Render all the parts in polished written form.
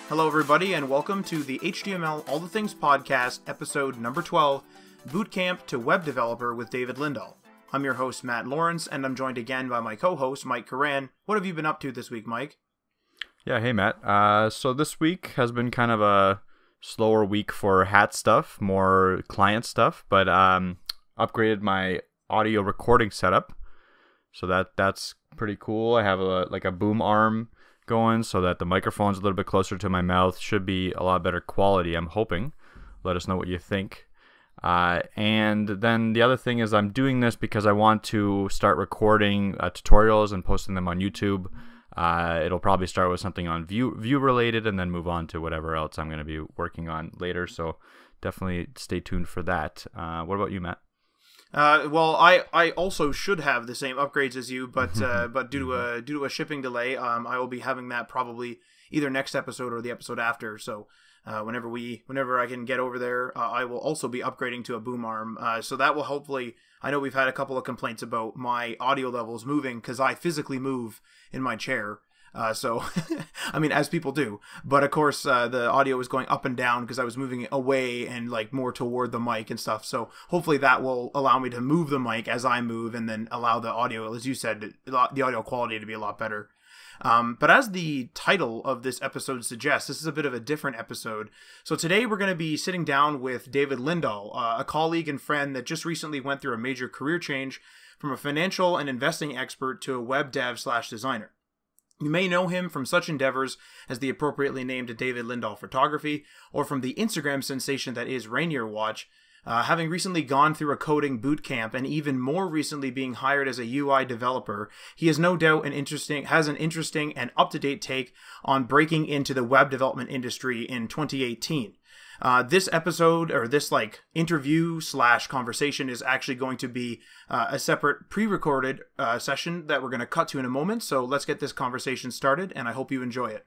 Hello, everybody, and welcome to the HTML All the Things podcast, episode number 12, Bootcamp to Web Developer with David Lindahl. I'm your host, Matt Lawrence, and I'm joined again by my co-host, Mike Curran. What have you been up to this week, Mike? Yeah, hey, Matt. So this week has been kind of a slower week for hat stuff, more client stuff, but upgraded my audio recording setup, so that's pretty cool. I have a boom arm going so that the microphone's a little bit closer to my mouth. Should be a lot better quality, I'm hoping. Let us know what you think. And then the other thing is I'm doing this because I want to start recording tutorials and posting them on YouTube. It'll probably start with something on view related and then move on to whatever else I'm going to be working on later. So definitely stay tuned for that. What about you, Matt? Well, I also should have the same upgrades as you, but due to a shipping delay, I will be having that probably either next episode or the episode after. So whenever I can get over there, I will also be upgrading to a boom arm. So that will hopefully. I know we've had a couple of complaints about my audio levels moving because I physically move in my chair. So, I mean, as people do. But, of course, the audio was going up and down because I was moving it away and, more toward the mic and stuff. So, hopefully that will allow me to move the mic as I move and then allow the audio, as you said, the audio quality to be a lot better. But as the title of this episode suggests, this is a bit of a different episode. So today we're going to be sitting down with David Lindahl, a colleague and friend that just recently went through a major career change from a financial and investing expert to a web dev/designer. You may know him from such endeavors as the appropriately named David Lindahl Photography, or from the Instagram sensation that is Rainier Watch, having recently gone through a coding bootcamp and even more recently being hired as a UI developer. He is no doubt has an interesting and up-to-date take on breaking into the web development industry in 2018. This episode, or this interview/conversation, is actually going to be a separate pre-recorded session that we're going to cut to in a moment. So let's get this conversation started, and I hope you enjoy it.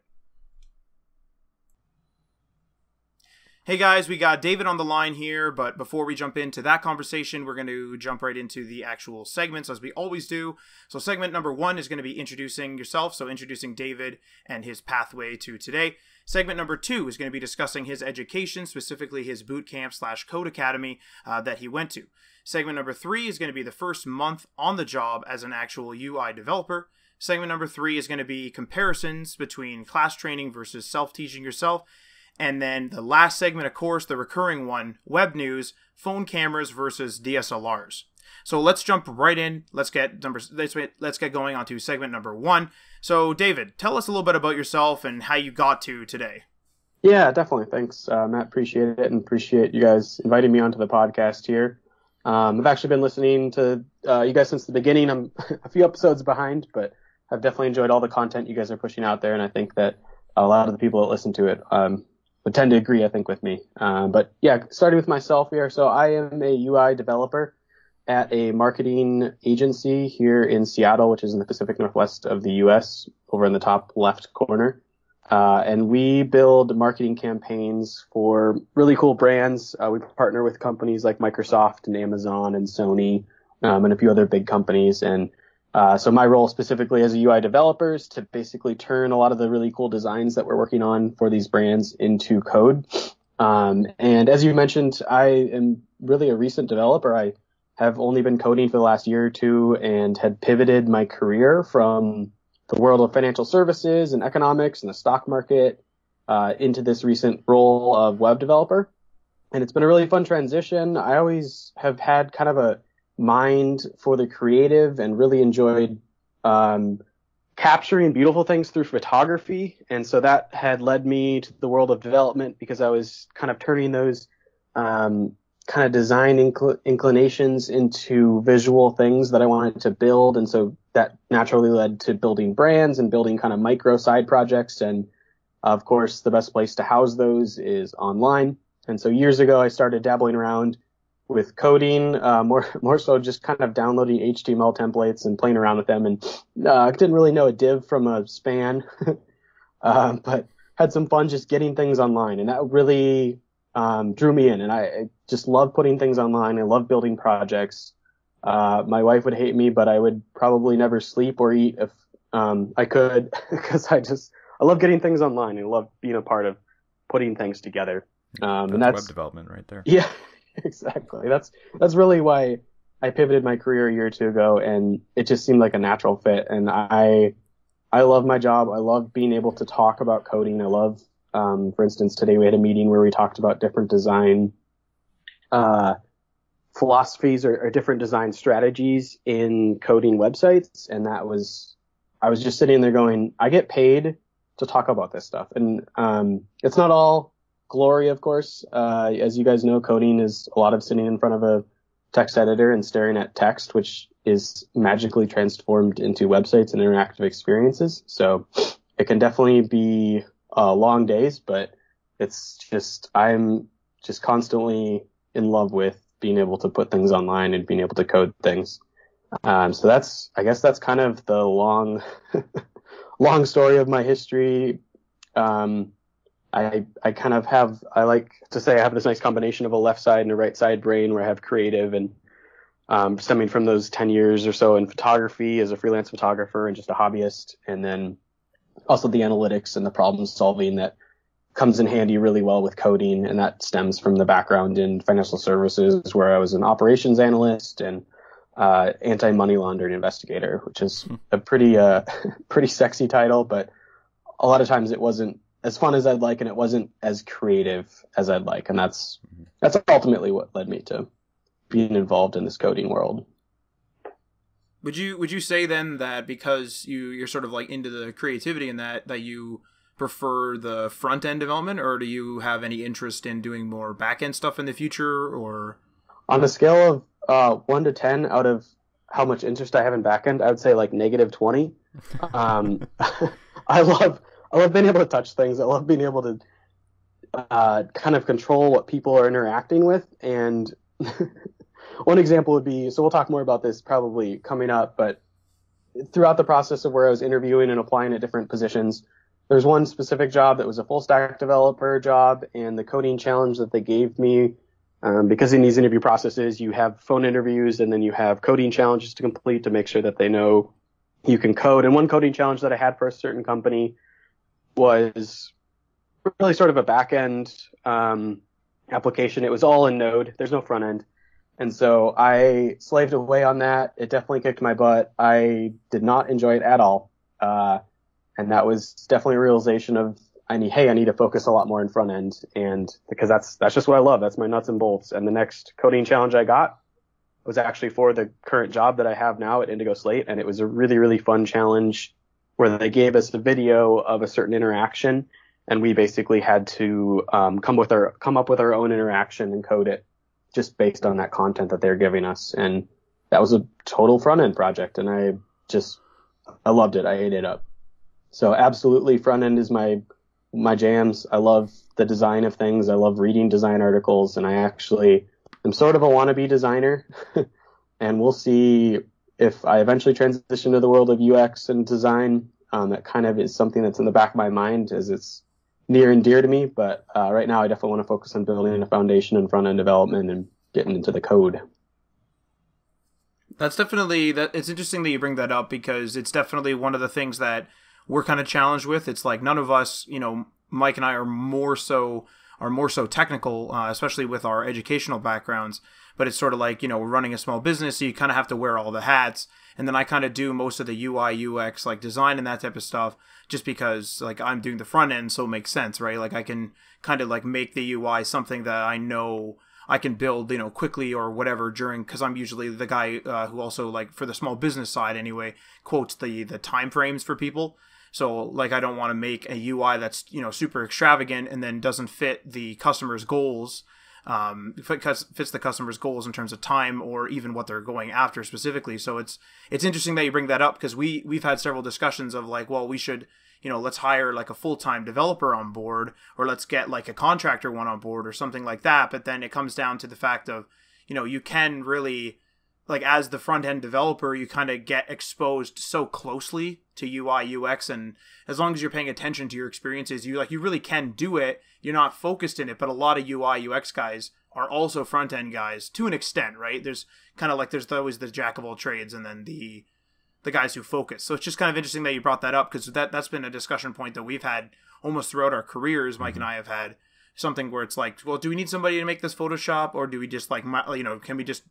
Hey guys, we got David on the line here, but before we jump into that conversation, we're going to jump right into the actual segments as we always do. So segment number 1 is going to be introducing yourself, so introducing David and his pathway to today. Segment number 2 is going to be discussing his education, specifically his bootcamp/code academy that he went to. Segment number 3 is going to be the first month on the job as an actual UI developer. Segment number 3 is going to be comparisons between class training versus self-teaching yourself. And then the last segment, of course, the recurring one, web news, phone cameras versus DSLRs. So let's jump right in. Let's get going on to segment number 1. So David, tell us a little bit about yourself and how you got to today. Yeah, definitely. Thanks, Matt. Appreciate it, and appreciate you guys inviting me onto the podcast here. I've actually been listening to you guys since the beginning. I'm a few episodes behind, but I've definitely enjoyed all the content you guys are pushing out there, and I think that a lot of the people that listen to it would tend to agree, I think, with me. But yeah, starting with myself here. So I am a UI developer at a marketing agency here in Seattle, which is in the Pacific Northwest of the U.S., over in the top left corner. And we build marketing campaigns for really cool brands. We partner with companies like Microsoft and Amazon and Sony, and a few other big companies. And so my role specifically as a UI developer is to basically turn a lot of the really cool designs that we're working on for these brands into code. And as you mentioned, I am really a recent developer. I have only been coding for the last year or two and had pivoted my career from the world of financial services and economics and the stock market into this recent role of web developer. And it's been a really fun transition. I always have had kind of a mind for the creative and really enjoyed capturing beautiful things through photography. And so that had led me to the world of development because I was kind of turning those kind of design inclinations into visual things that I wanted to build. And so that naturally led to building brands and building kind of micro side projects. And of course, the best place to house those is online. And so years ago, I started dabbling around with coding, more so just kind of downloading HTML templates and playing around with them. And I didn't really know a div from a span, but had some fun just getting things online. And that really drew me in. And I just love putting things online. I love building projects. My wife would hate me, but I would probably never sleep or eat if I could, because I love getting things online. I love being a part of putting things together. And That's web development right there. yeah, exactly. That's really why I pivoted my career a year or two ago, and it just seemed like a natural fit. And I love my job. I love being able to talk about coding. I love, for instance, today we had a meeting where we talked about different design philosophies or different design strategies in coding websites. And I was just sitting there going, I get paid to talk about this stuff. And it's not all glory, of course. As you guys know, coding is a lot of sitting in front of a text editor and staring at text, which is magically transformed into websites and interactive experiences. So it can definitely be long days, but I'm just constantly in love with being able to put things online and being able to code things. So I guess that's kind of the long story of my history. I like to say I have this nice combination of a left side and a right side brain where I have creative and, stemming from those 10 years or so in photography as a freelance photographer and just a hobbyist. And then also the analytics and the problem solving that comes in handy really well with coding. And that stems from the background in financial services where I was an operations analyst and, anti-money laundering investigator, which is a pretty sexy title, but a lot of times it wasn't as fun as I'd like, and it wasn't as creative as I'd like. And that's ultimately what led me to being involved in this coding world. Would you say then that because you're sort of like into the creativity and that you prefer the front end development, or do you have any interest in doing more back end stuff in the future? Or on a scale of 1 to 10 out of how much interest I have in back end, I would say like -20. I love being able to touch things. I love being able to kind of control what people are interacting with. And one example would be, so we'll talk more about this probably coming up, but throughout the process of where I was interviewing and applying at different positions, there's one specific job that was a full stack developer job, and the coding challenge that they gave me, because in these interview processes, you have phone interviews and then you have coding challenges to complete to make sure that they know you can code. And one coding challenge that I had for a certain company was really sort of a back-end application. It was all in Node. There's no front end. And so I slaved away on that. It definitely kicked my butt. I did not enjoy it at all. And that was definitely a realization of, I need to focus a lot more in front end. And because that's just what I love. That's my nuts and bolts. And the next coding challenge I got was actually for the current job that I have now at Indigo Slate. And it was a really, really fun challenge where they gave us a video of a certain interaction, and we basically had to come up with our own interaction and code it just based on that content that they're giving us. And that was a total front end project, and I loved it. I ate it up. So absolutely, front end is my jams. I love the design of things. I love reading design articles, and I actually am sort of a wannabe designer. And we'll see if I eventually transition to the world of UX and design. That kind of is something that's in the back of my mind as it's near and dear to me. But right now I definitely want to focus on building a foundation in front end development and getting into the code. That's definitely it's interesting that you bring that up, because it's definitely one of the things that we're kind of challenged with. It's like none of us, Mike and I are more so technical, especially with our educational backgrounds. But it's sort of like, we're running a small business, so you kind of have to wear all the hats. And then I kind of do most of the UI, UX, like design and that type of stuff, just because like I'm doing the front end, so it makes sense, right? Like I can kind of like make the UI something that I know I can build, quickly or whatever because I'm usually the guy who also, like, for the small business side anyway, quotes the time frames for people. So like I don't want to make a UI that's, super extravagant and then doesn't fit the customer's goals. Fits the customer's goals in terms of time or even what they're going after specifically. So it's interesting that you bring that up, because we've had several discussions of like, well, we should, let's hire like a full-time developer on board, or let's get like a contractor one on board or something like that. But then it comes down to the fact of, you can really, like, as the front-end developer, you kind of get exposed so closely to UI, UX, and as long as you're paying attention to your experiences, you really can do it. You're not focused in it, but a lot of UI, UX guys are also front end guys to an extent, right? There's kind of like there's always the jack of all trades and then the guys who focus. So it's just kind of interesting that you brought that up, because that's been a discussion point that we've had almost throughout our careers. Mike and I have had something where it's like, well, do we need somebody to make this Photoshop, or do we just like, can we just,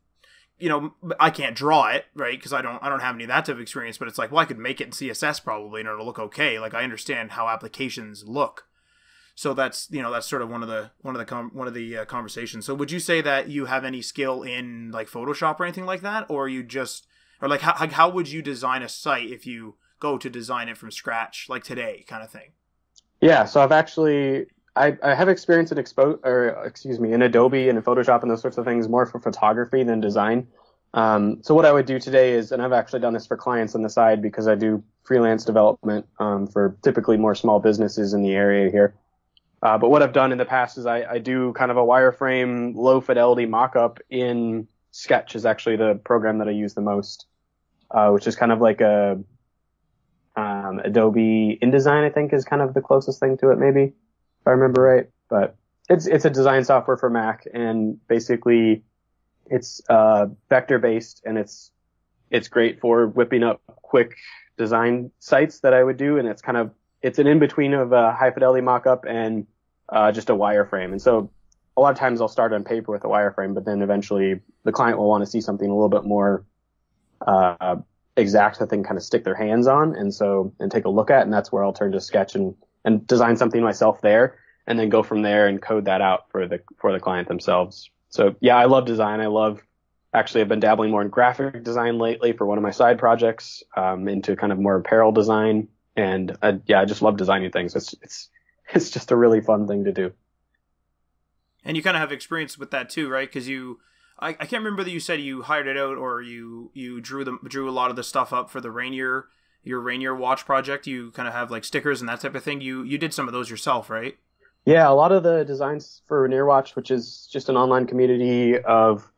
I can't draw it, right? Because I don't have any of that type of experience. But it's like, well, I could make it in CSS probably, and it'll look okay. Like I understand how applications look. So that's that's sort of one of the conversations. So would you say that you have any skill in like Photoshop or anything like that, or you just, or like how would you design a site if you go to design it from scratch, like today, kind of thing? Yeah, so I've actually I have experience in in Adobe and in Photoshop and those sorts of things, more for photography than design. So what I would do today is, and I've actually done this for clients on the side because I do freelance development for typically more small businesses in the area here. But what I've done in the past is I do kind of a wireframe low fidelity mock-up in Sketch is actually the program that I use the most, which is kind of like a Adobe InDesign, I think, is kind of the closest thing to it, maybe, if I remember right. But it's a design software for Mac, and basically it's vector based, and it's great for whipping up quick design sites that I would do, and it's an in between of a high fidelity mock-up and just a wireframe. And so a lot of times I'll start on paper with a wireframe, but then eventually the client will want to see something a little bit more exact that they can kind of stick their hands on and take a look at, and that's where I'll turn to Sketch and design something myself there, and then go from there and code that out for the client themselves. So yeah, I love design. I've been dabbling more in graphic design lately for one of my side projects, into kind of more apparel design, and I just love designing things. It's just a really fun thing to do. And you kind of have experience with that too, right? Because I can't remember that you said you hired it out, or you drew a lot of the stuff up for your Rainier watch project. You kind of have like stickers and that type of thing. You did some of those yourself, right? Yeah, a lot of the designs for Rainier Watch, which is just an online community of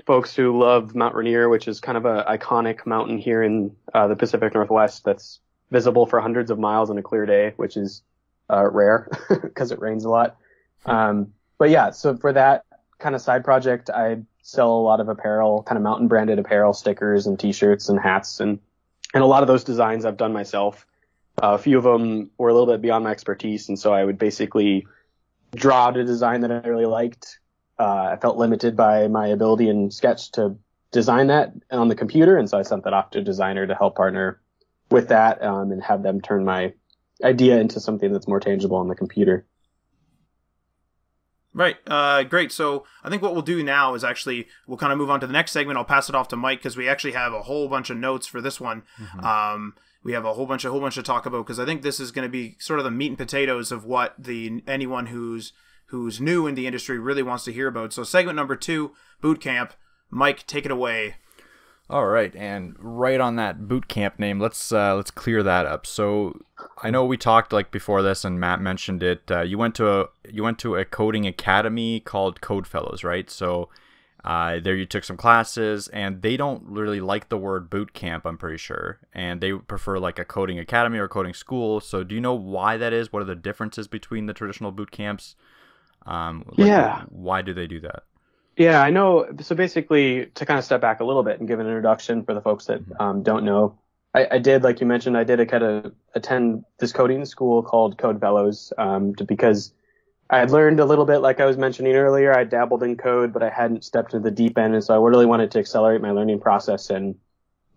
folks who love Mount Rainier, which is kind of an iconic mountain here in the Pacific Northwest that's visible for hundreds of miles on a clear day, which is rare because it rains a lot. But yeah, so for that kind of side project, I sell a lot of apparel, kind of mountain branded apparel, stickers and t-shirts and hats, and a lot of those designs I've done myself. A few of them were a little bit beyond my expertise, and so I would basically draw out a design that I really liked. I felt limited by my ability in Sketch to design that on the computer, and so I sent that off to a designer to help partner with that, and have them turn my idea into something that's more tangible on the computer. Right. Great. So I think what we'll do now is we'll kind of move on to the next segment. I'll pass it off to Mike because we actually have a whole bunch of notes for this one. Mm-hmm. We have a whole bunch to talk about, because I think this is going to be sort of the meat and potatoes of what anyone who's new in the industry really wants to hear about. So segment number 2, Bootcamp. Mike, take it away. All right, and right on that Bootcamp name, let's clear that up. So I know we talked like before this, and Matt mentioned it. You went to a coding academy called Code Fellows, right? So there you took some classes, and they don't really like the word bootcamp, I'm pretty sure, and they prefer like a coding academy or coding school. So do you know why that is? What are the differences between the traditional boot camps? Why do they do that? Yeah, I know. So basically, to kind of step back a little bit and give an introduction for the folks that don't know, I did, like you mentioned, I did kind of attend this coding school called Code Fellows, because I had learned a little bit, like I was mentioning earlier. I dabbled in code, but I hadn't stepped into the deep end, and so I really wanted to accelerate my learning process and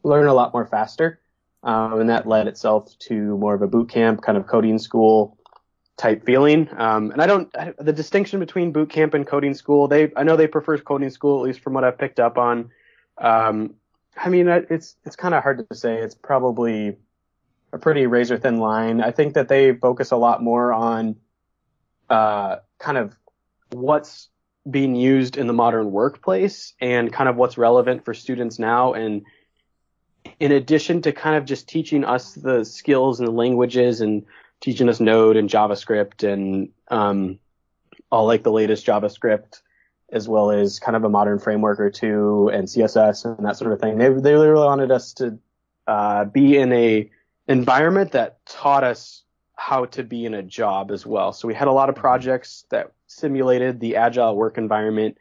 learn a lot more faster. And that led itself to more of a boot camp, kind of coding school type feeling. And the distinction between boot camp and coding school, I know they prefer coding school, at least from what I've picked up on. I mean, it's kind of hard to say. It's probably a pretty razor thin line. I think that they focus a lot more on kind of what's being used in the modern workplace and kind of what's relevant for students now. And in addition to kind of just teaching us the skills and the languages and teaching us Node and JavaScript and all like the latest JavaScript, as well as kind of a modern framework or two and CSS and that sort of thing. They really wanted us to be in a environment that taught us how to be in a job as well. So we had a lot of projects that simulated the agile work environment.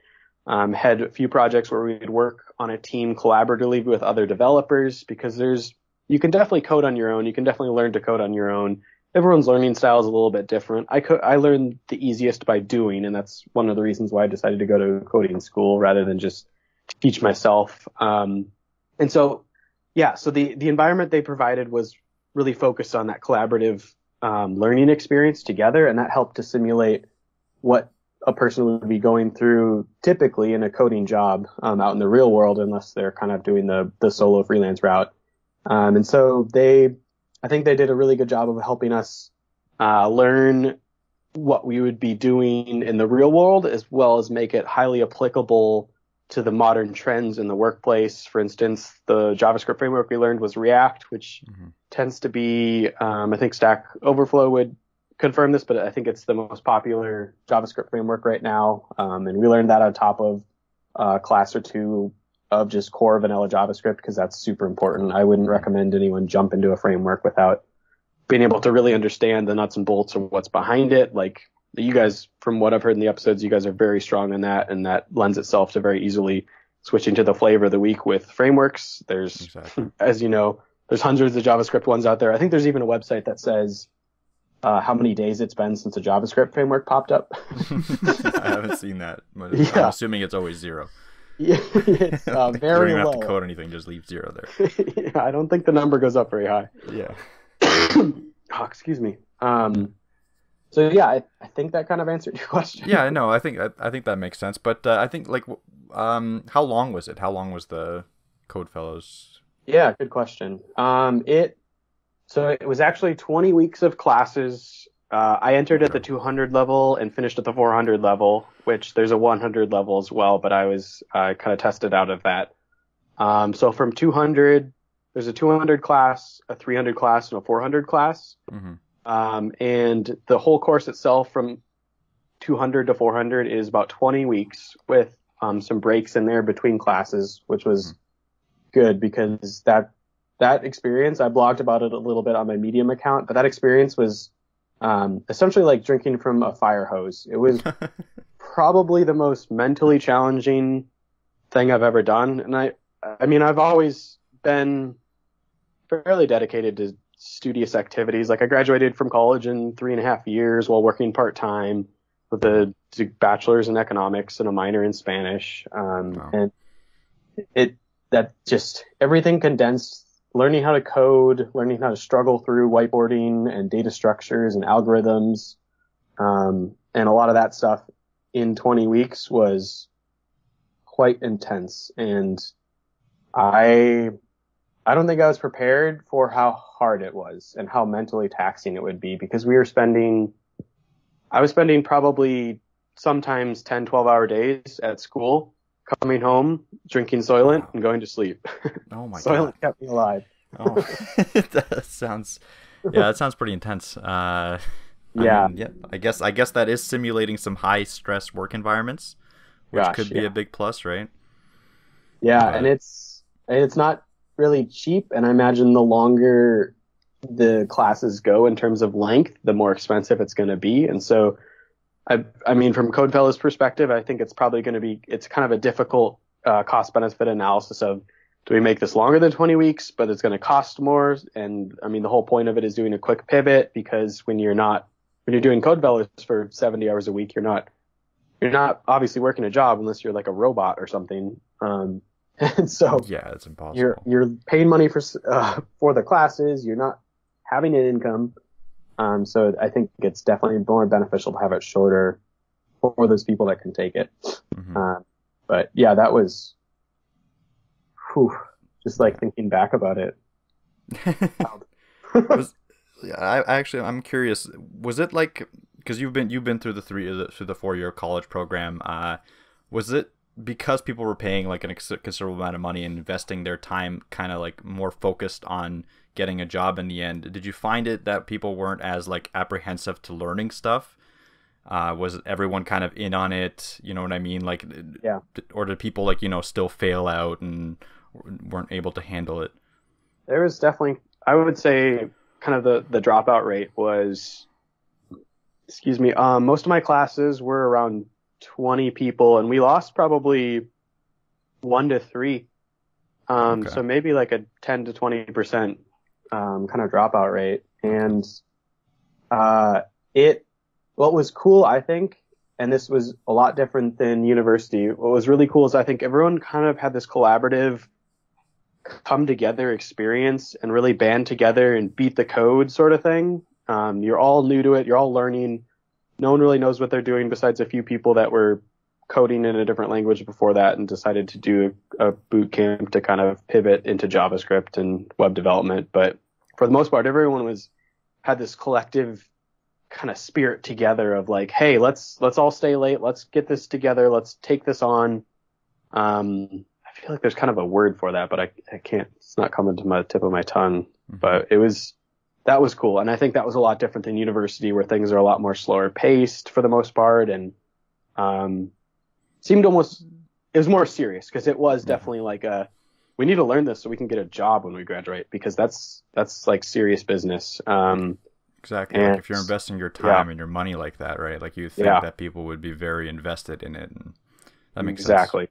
Had a few projects where we would work on a team collaboratively with other developers, because you can definitely code on your own. You can definitely learn to code on your own. Everyone's learning style is a little bit different. I learned the easiest by doing, and that's one of the reasons why I decided to go to coding school rather than just teach myself. And so, yeah, so the environment they provided was really focused on that collaborative learning experience together, and that helped to simulate what a person would be going through typically in a coding job out in the real world, unless they're kind of doing the solo freelance route. And so I think they did a really good job of helping us learn what we would be doing in the real world, as well as make it highly applicable to the modern trends in the workplace. For instance, the JavaScript framework we learned was React, which tends to be, I think Stack Overflow would confirm this, but I think it's the most popular JavaScript framework right now. And we learned that on top of a class or two of just core vanilla JavaScript, because that's super important. I wouldn't recommend anyone jump into a framework without being able to really understand the nuts and bolts of what's behind it. Like, you guys, from what I've heard in the episodes, you guys are very strong in that, and that lends itself to very easily switching to the flavor of the week with frameworks. There's, as you know, there's hundreds of JavaScript ones out there. I think there's even a website that says how many days it's been since a JavaScript framework popped up. I haven't seen that, but I'm assuming it's always 0. Yeah, it's very low. You don't even have to code anything, just leave 0 there. Yeah, I don't think the number goes up very high. Yeah. Oh, excuse me. So yeah, I think that kind of answered your question. Yeah, no, I think that makes sense. But I think, like, how long was it? How long was the Code Fellows? Yeah, good question. So it was actually 20 weeks of classes. I entered at the 200 level and finished at the 400 level, which there's a 100 level as well, but I kind of tested out of that. So from 200, there's a 200 class, a 300 class, and a 400 class. And the whole course itself from 200 to 400 is about 20 weeks with some breaks in there between classes, which was good, because that experience, I blogged about it a little bit on my Medium account, but that experience was essentially like drinking from a fire hose. It was probably the most mentally challenging thing I've ever done. And I mean, I've always been fairly dedicated to studious activities. Like, I graduated from college in 3.5 years while working part-time with a bachelor's in economics and a minor in Spanish. And that just everything condensed, learning how to code, learning how to struggle through whiteboarding and data structures and algorithms, and a lot of that stuff in 20 weeks was quite intense. And I don't think I was prepared for how hard it was and how mentally taxing it would be, because I was spending probably sometimes 10, 12-hour days at school, coming home, drinking Soylent, and going to sleep. Oh my Soylent God. kept me alive. Oh, that sounds pretty intense. I guess that is simulating some high stress work environments, which could be a big plus, right? Yeah, and it's not really cheap, and I imagine the longer the classes go in terms of length, the more expensive it's going to be. And so, I mean, from CodeFellow's perspective, I think it's probably going to be, it's kind of a difficult cost-benefit analysis of, do we make this longer than 20 weeks, but it's going to cost more? And I mean, the whole point of it is doing a quick pivot, because when you're doing CodeFellows for 70 hours a week, you're not obviously working a job unless you're like a robot or something. And so yeah, it's impossible. You're paying money for the classes. You're not having an income. So I think it's definitely more beneficial to have it shorter for those people that can take it. But yeah, that was, just like thinking back about it. I'm curious. Was it like, because you've been through the 4-year college program? Was it because people were paying like a considerable amount of money and investing their time, kind of like more focused on getting a job in the end? Did you find it that people weren't as like apprehensive to learning stuff? Was everyone kind of in on it? You know what I mean? Like, yeah. Or did people like, still fail out and weren't able to handle it? There was definitely, I would say, kind of the dropout rate was excuse me, most of my classes were around 20 people, and we lost probably 1 to 3. Okay. So maybe like a 10 to 20% kind of dropout rate. And what was cool, I think, and this was a lot different than university, what was really cool is I think everyone kind of had this collaborative come together experience and really band together and beat the code sort of thing. You're all new to it. You're all learning. No one really knows what they're doing besides a few people that were coding in a different language before that and decided to do a boot camp to kind of pivot into JavaScript and web development. But for the most part, everyone had this collective kind of spirit together of like, hey, let's all stay late. Let's get this together. Let's take this on. I feel like there's kind of a word for that, but I can't, it's not coming to my tip of my tongue, but that was cool. And I think that was a lot different than university where things are a lot more slower paced for the most part. And, it was more serious because it was definitely like we need to learn this so we can get a job when we graduate, because that's like serious business. Exactly. And like if you're investing your time and your money like that, right? Like you think that people would be very invested in it, and that makes sense. Exactly.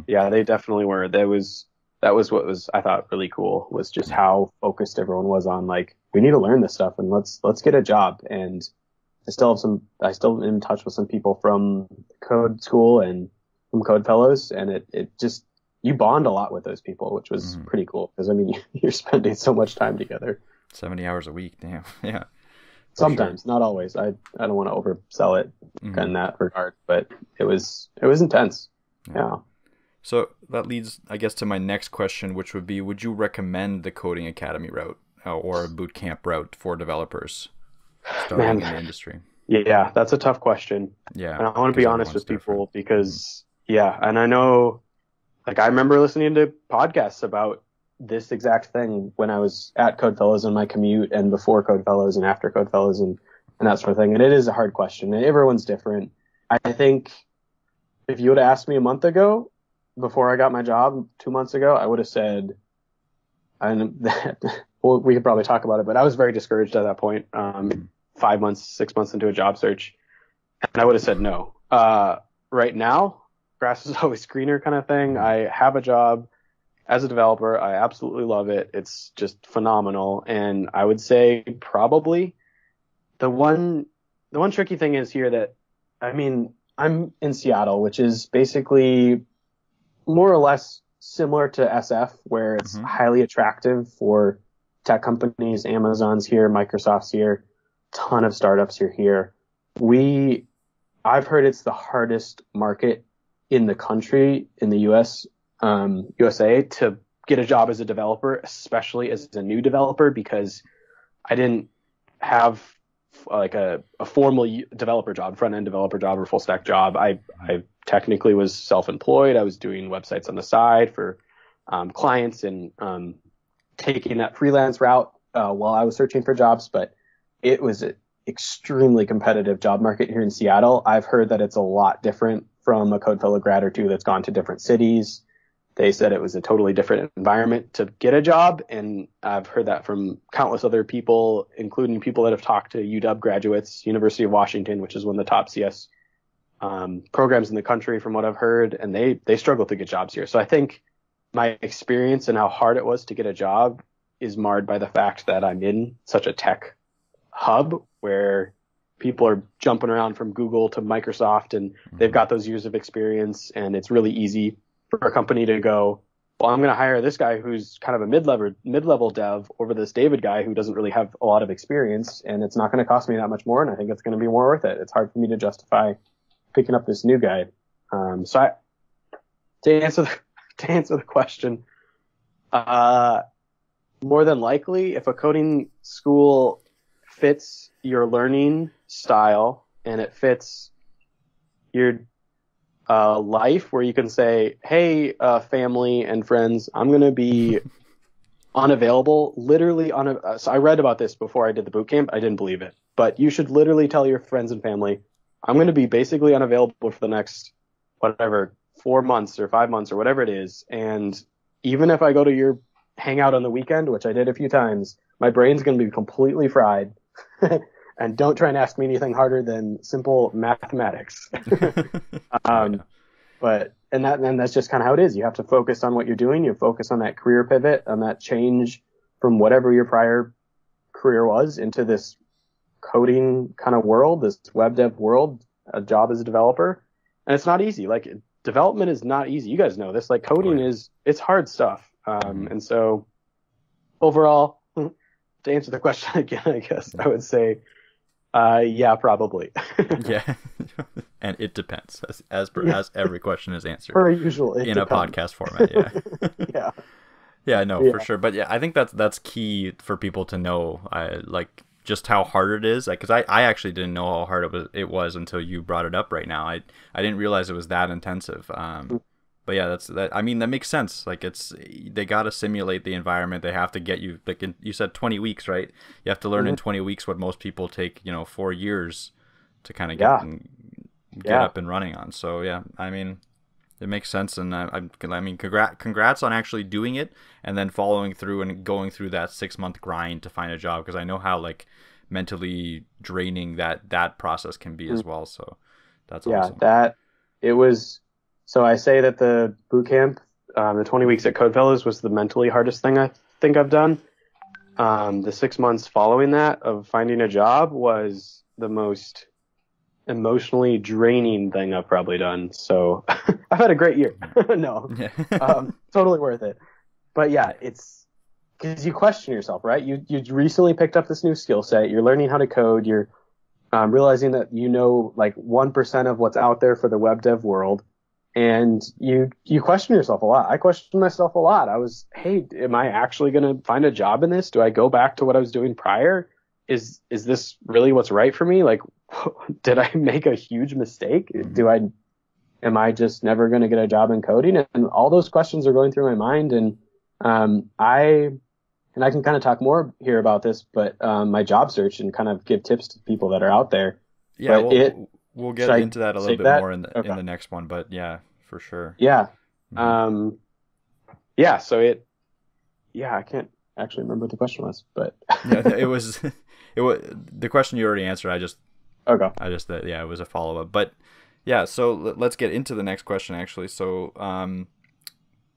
Yeah, they definitely were. That was what was, I thought, really cool, was just how focused everyone was on like, we need to learn this stuff and let's get a job. And I still am in touch with some people from code school and from Code Fellows, and it just, you bond a lot with those people, which was pretty cool, because I mean, you're spending so much time together. 70 hours a week, damn. Yeah. Sometimes, not always. I don't want to oversell it in that regard, but it was intense. Yeah. So that leads, I guess, to my next question, which would be, would you recommend the coding academy route or a bootcamp route for developers starting in the industry? Yeah, that's a tough question. Yeah. And I want to be honest with people because, and I know, like, I remember listening to podcasts about this exact thing when I was at Code Fellows on my commute, and before Code Fellows and after Code Fellows and that sort of thing. And it is a hard question. Everyone's different. I think if you would have asked me a month ago, before I got my job 2 months ago, I would have said, well, we could probably talk about it, but I was very discouraged at that point, 5 months, 6 months into a job search. And I would have said no. Right now, grass is always greener kind of thing. I have a job as a developer. I absolutely love it. It's just phenomenal. And I would say probably the one tricky thing is here that, I mean, I'm in Seattle, which is basically more or less similar to SF, where it's highly attractive for tech companies. Amazon's here, Microsoft's here, ton of startups are here. I've heard it's the hardest market in the country, in the USA, to get a job as a developer, especially as a new developer, because I didn't have like a formal developer job, front-end developer job or full stack job. I technically was self-employed. I was doing websites on the side for clients and taking that freelance route while I was searching for jobs. But it was an extremely competitive job market here in Seattle. I've heard that it's a lot different from a Code Fellow grad or two that's gone to different cities. They said it was a totally different environment to get a job, and I've heard that from countless other people, including people that have talked to UW graduates, University of Washington, which is one of the top CS programs in the country, from what I've heard, and they struggle to get jobs here. So I think my experience and how hard it was to get a job is marred by the fact that I'm in such a tech hub where people are jumping around from Google to Microsoft, and they've got those years of experience, and it's really easy for a company to go, well, I'm going to hire this guy who's kind of a mid-level dev over this David guy who doesn't really have a lot of experience, and it's not going to cost me that much more, and I think it's going to be more worth it. It's hard for me to justify picking up this new guy. To answer the question, more than likely, if a coding school fits your learning style and it fits your life, where you can say, hey, family and friends, I'm going to be unavailable, literally so I read about this before I did the boot camp. I didn't believe it, but you should literally tell your friends and family, I'm going to be basically unavailable for the next, 4 months or 5 months or whatever it is. And even if I go to your hangout on the weekend, which I did a few times, my brain's going to be completely fried. and don't try and ask me anything harder than simple mathematics. But and that's just kind of how it is. You have to focus on what you're doing. You focus on that career pivot, on that change from whatever your prior career was into this coding kind of world, this web dev world, a job as a developer. And it's not easy. Like, development is not easy. You guys know this. Like, coding it's hard stuff. And so overall, to answer the question again, I guess I would say, yeah, probably. Yeah. And it depends, as every question is answered per usual in a podcast format. Yeah. Yeah. Yeah, no, for sure. But yeah, I think that's key for people to know, like, just how hard it is. Like, because I actually didn't know how hard it was until you brought it up right now. I didn't realize it was that intensive. But yeah, I mean, that makes sense. Like, they got to simulate the environment. They have to get you, like, you said 20 weeks, right? You have to learn in 20 weeks what most people take, 4 years to kind of get up and running on. So yeah, I mean, it makes sense. And I mean, congrats on actually doing it and then following through and going through that 6-month grind to find a job. Because I know how, like, mentally draining that process can be as well. So that's awesome. Yeah, it was. So I say that the bootcamp, the 20 weeks at Codefellows was the mentally hardest thing I think I've done. The 6 months following that of finding a job was the most emotionally draining thing I've probably done. So I've had a great year. No, totally worth it. But yeah, it's because you question yourself, right? You recently picked up this new skill set. You're learning how to code. You're realizing that like 1% of what's out there for the web dev world. And you question yourself a lot. I questioned myself a lot. I was, hey, am I actually going to find a job in this? Do I go back to what I was doing prior? Is this really what's right for me? Like, did I make a huge mistake? Am I just never going to get a job in coding? And all those questions are going through my mind. And I can kind of talk more here about this, but my job search and kind of give tips to people that are out there. Yeah, but we'll get into that a little bit more in the next one, but yeah, for sure. Yeah. So I can't actually remember what the question was, but yeah, it was the question you already answered. It was a follow up, but yeah, so let's get into the next question actually. So,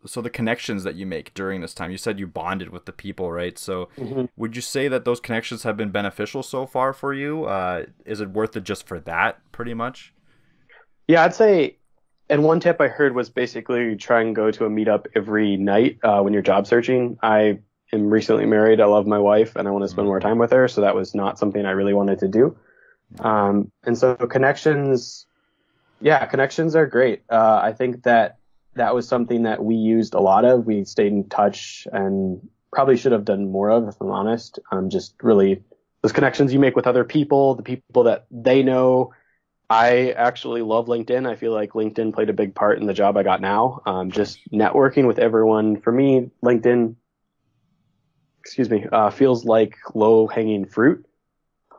so the connections that you make during this time, you said you bonded with the people, right? So would you say that those connections have been beneficial so far for you? Is it worth it just for that, pretty much? Yeah, I'd say, and one tip I heard was basically try and go to a meetup every night when you're job searching. I am recently married. I love my wife and I want to spend more time with her. So that was not something I really wanted to do. And so connections are great. I think that was something that we used a lot of. We stayed in touch and probably should have done more of, if I'm honest. Just really those connections you make with other people, the people that they know. I actually love LinkedIn. I feel like LinkedIn played a big part in the job I got now. Just networking with everyone. For me, LinkedIn, feels like low-hanging fruit.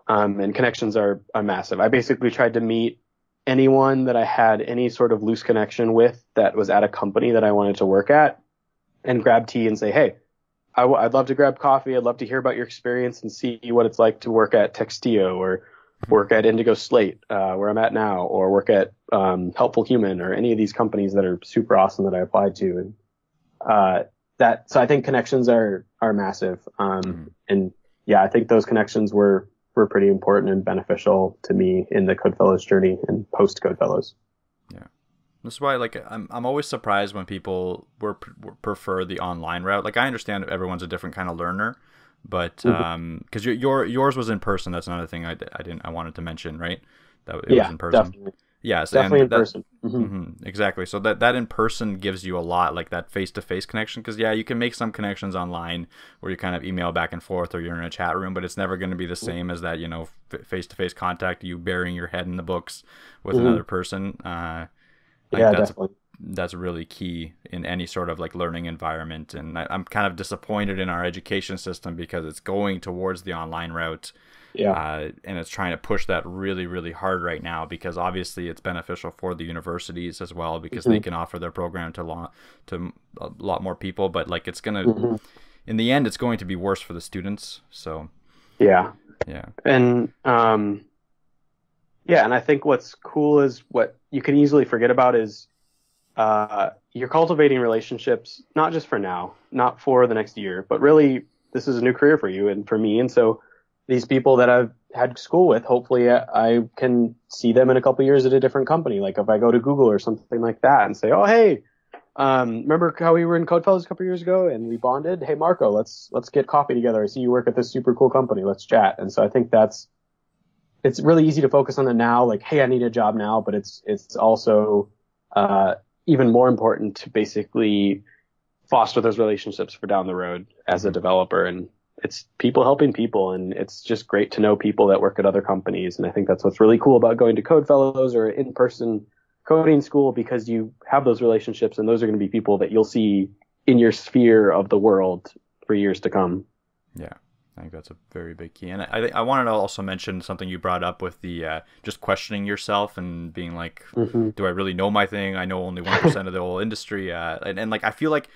And connections are massive. I basically tried to meet anyone that I had any sort of loose connection with that was at a company that I wanted to work at and grab tea and say, hey, I'd love to grab coffee. I'd love to hear about your experience and see what it's like to work at Textio or work at Indigo Slate, where I'm at now, or work at Helpful Human or any of these companies that are super awesome that I applied to. And so I think connections are massive. And yeah, I think those connections were pretty important and beneficial to me in the Codefellows journey and post Codefellows. Yeah, that's why I'm always surprised when people prefer the online route. Like, I understand everyone's a different kind of learner, but because yours was in person. That's another thing I wanted to mention, right? That it was in person. Definitely. Yes, definitely in person. Exactly. So that in person gives you a lot, like that face-to-face connection. Because yeah, you can make some connections online where you kind of email back and forth, or you're in a chat room, but it's never going to be the same as that, face-to-face contact, you burying your head in the books with another person. Definitely. That's really key in any sort of like learning environment. And I'm kind of disappointed in our education system because it's going towards the online route. And it's trying to push that really, really hard right now, because obviously it's beneficial for the universities as well, because they can offer their program to a lot more people. But like, it's gonna in the end, it's going to be worse for the students. So yeah, Yeah. And yeah, and I think what's cool is what you can easily forget about is you're cultivating relationships, not just for now, not for the next year, but really this is a new career for you and for me. And so these people that I've had school with, hopefully I can see them in a couple of years at a different company. Like if I go to Google or something like that and say, oh, hey, remember how we were in Codefellows a couple of years ago and we bonded? Hey, Marco, let's get coffee together. I see you work at this super cool company. Let's chat. And so I think it's really easy to focus on the now, like, hey, I need a job now, but it's also, even more important to basically foster those relationships for down the road as a developer. And it's people helping people. And it's just great to know people that work at other companies. And I think that's what's really cool about going to Codefellows or in-person coding school, because you have those relationships and those are going to be people that you'll see in your sphere of the world for years to come. Yeah. I think that's a very big key. And I wanted to also mention something you brought up with the just questioning yourself and being like, do I really know my thing? I know only 1% of the whole industry. And like, I feel like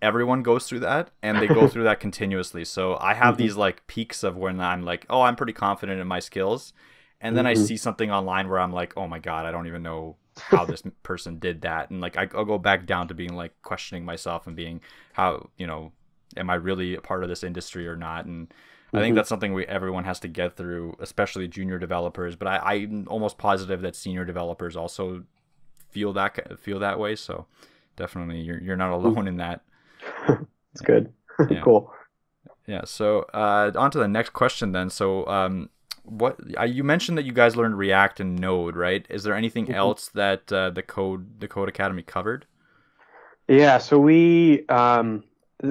everyone goes through that and they go through that continuously. So I have these like peaks of when I'm like, oh, I'm pretty confident in my skills. And then I see something online where I'm like, oh my God, I don't even know how this person did that. And like, I'll go back down to being like questioning myself and being how, am I really a part of this industry or not? And I think that's something everyone has to get through, especially junior developers. But I'm almost positive that senior developers also feel that way. So definitely, you're not alone in that. It's good. Yeah. Cool. Yeah. So on to the next question then. So what you mentioned that you guys learned React and Node, right? Is there anything else that the Code Academy covered? Yeah. So we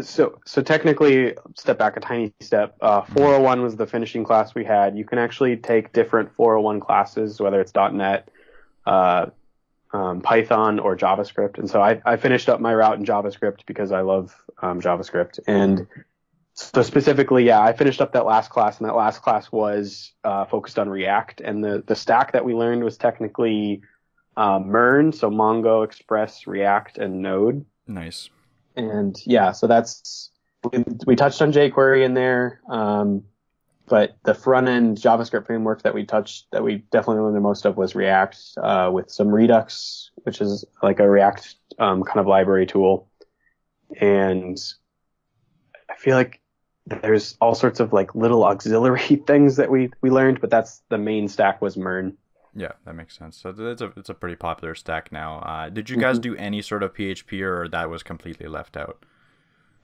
So technically, step back a tiny step. 401 was the finishing class we had. You can actually take different 401 classes, whether it's .NET, Python, or JavaScript. And so I finished up my route in JavaScript because I love JavaScript. And so specifically, yeah, I finished up that last class, and that last class was focused on React. And the stack that we learned was technically MERN, so Mongo, Express, React, and Node. Nice. And yeah, so we touched on jQuery in there. But the front end JavaScript framework that we definitely learned the most of was React, with some Redux, which is like a React, kind of library tool. And I feel like there's all sorts of like little auxiliary things that we learned, but that's the main stack was MERN. Yeah, that makes sense. So it's a pretty popular stack now. Did you guys do any sort of PHP, or that was completely left out?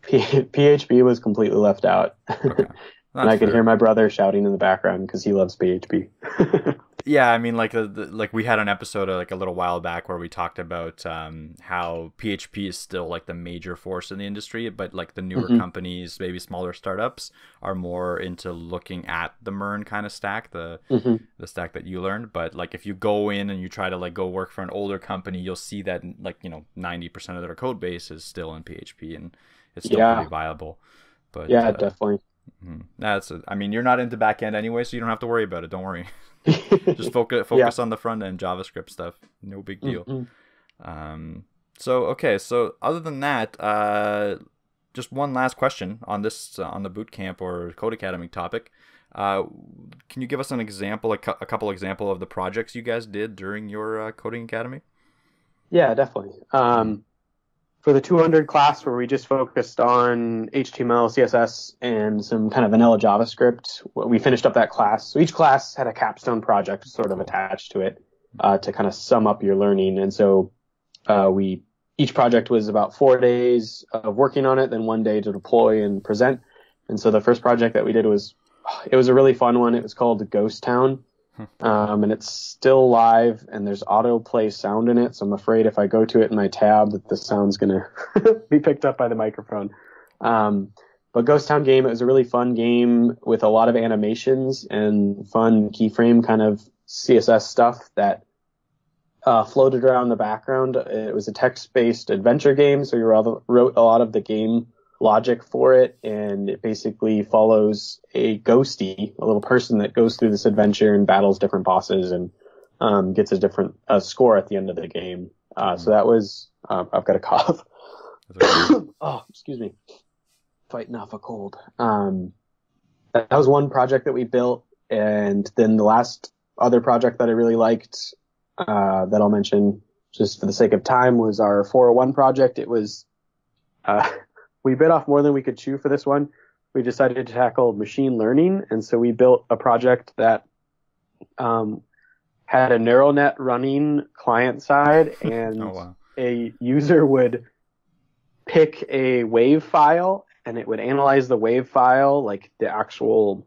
PHP was completely left out. Okay. And I could hear my brother shouting in the background because he loves PHP. Yeah, I mean, like like we had an episode like a little while back where we talked about how PHP is still like the major force in the industry, but like the newer companies, maybe smaller startups, are more into looking at the MERN kind of stack, the stack that you learned. But like if you go in and you try to like go work for an older company, you'll see that like 90% of their code base is still in PHP, and it's still pretty viable. But yeah, definitely. I mean, you're not into backend anyway, so you don't have to worry about it. Don't worry. Just focus on the front end JavaScript stuff. No big deal. So other than that, just one last question on this on the Bootcamp or Code Academy topic. Can you give us an example, a couple example of the projects you guys did during your Coding Academy? Yeah, definitely. For the 200 class, where we just focused on HTML, CSS, and some kind of vanilla JavaScript, we finished up that class. So each class had a capstone project sort of attached to it, to kind of sum up your learning. And so each project was about 4 days of working on it, then 1 day to deploy and present. And so the first project that we did was a really fun one. It was called Ghost Town. And it's still live, and there's autoplay sound in it. So I'm afraid if I go to it in my tab that the sound's going to be picked up by the microphone. But Ghost Town game, it was a really fun game with a lot of animations and fun keyframe kind of CSS stuff that floated around the background. It was a text-based adventure game, so you wrote a lot of the game logic for it, and it basically follows a ghosty, a little person that goes through this adventure and battles different bosses and gets a different score at the end of the game. So that was, I've got a cough. Oh, excuse me. Fighting off a cold. that was one project that we built. And then the last other project that I really liked, that I'll mention just for the sake of time, was our 401 project. It was, we bit off more than we could chew for this one. We decided to tackle machine learning. And so we built a project that, had a neural net running client side, and Oh, wow. a user would pick a wave file, and it would analyze the wave file, like the actual,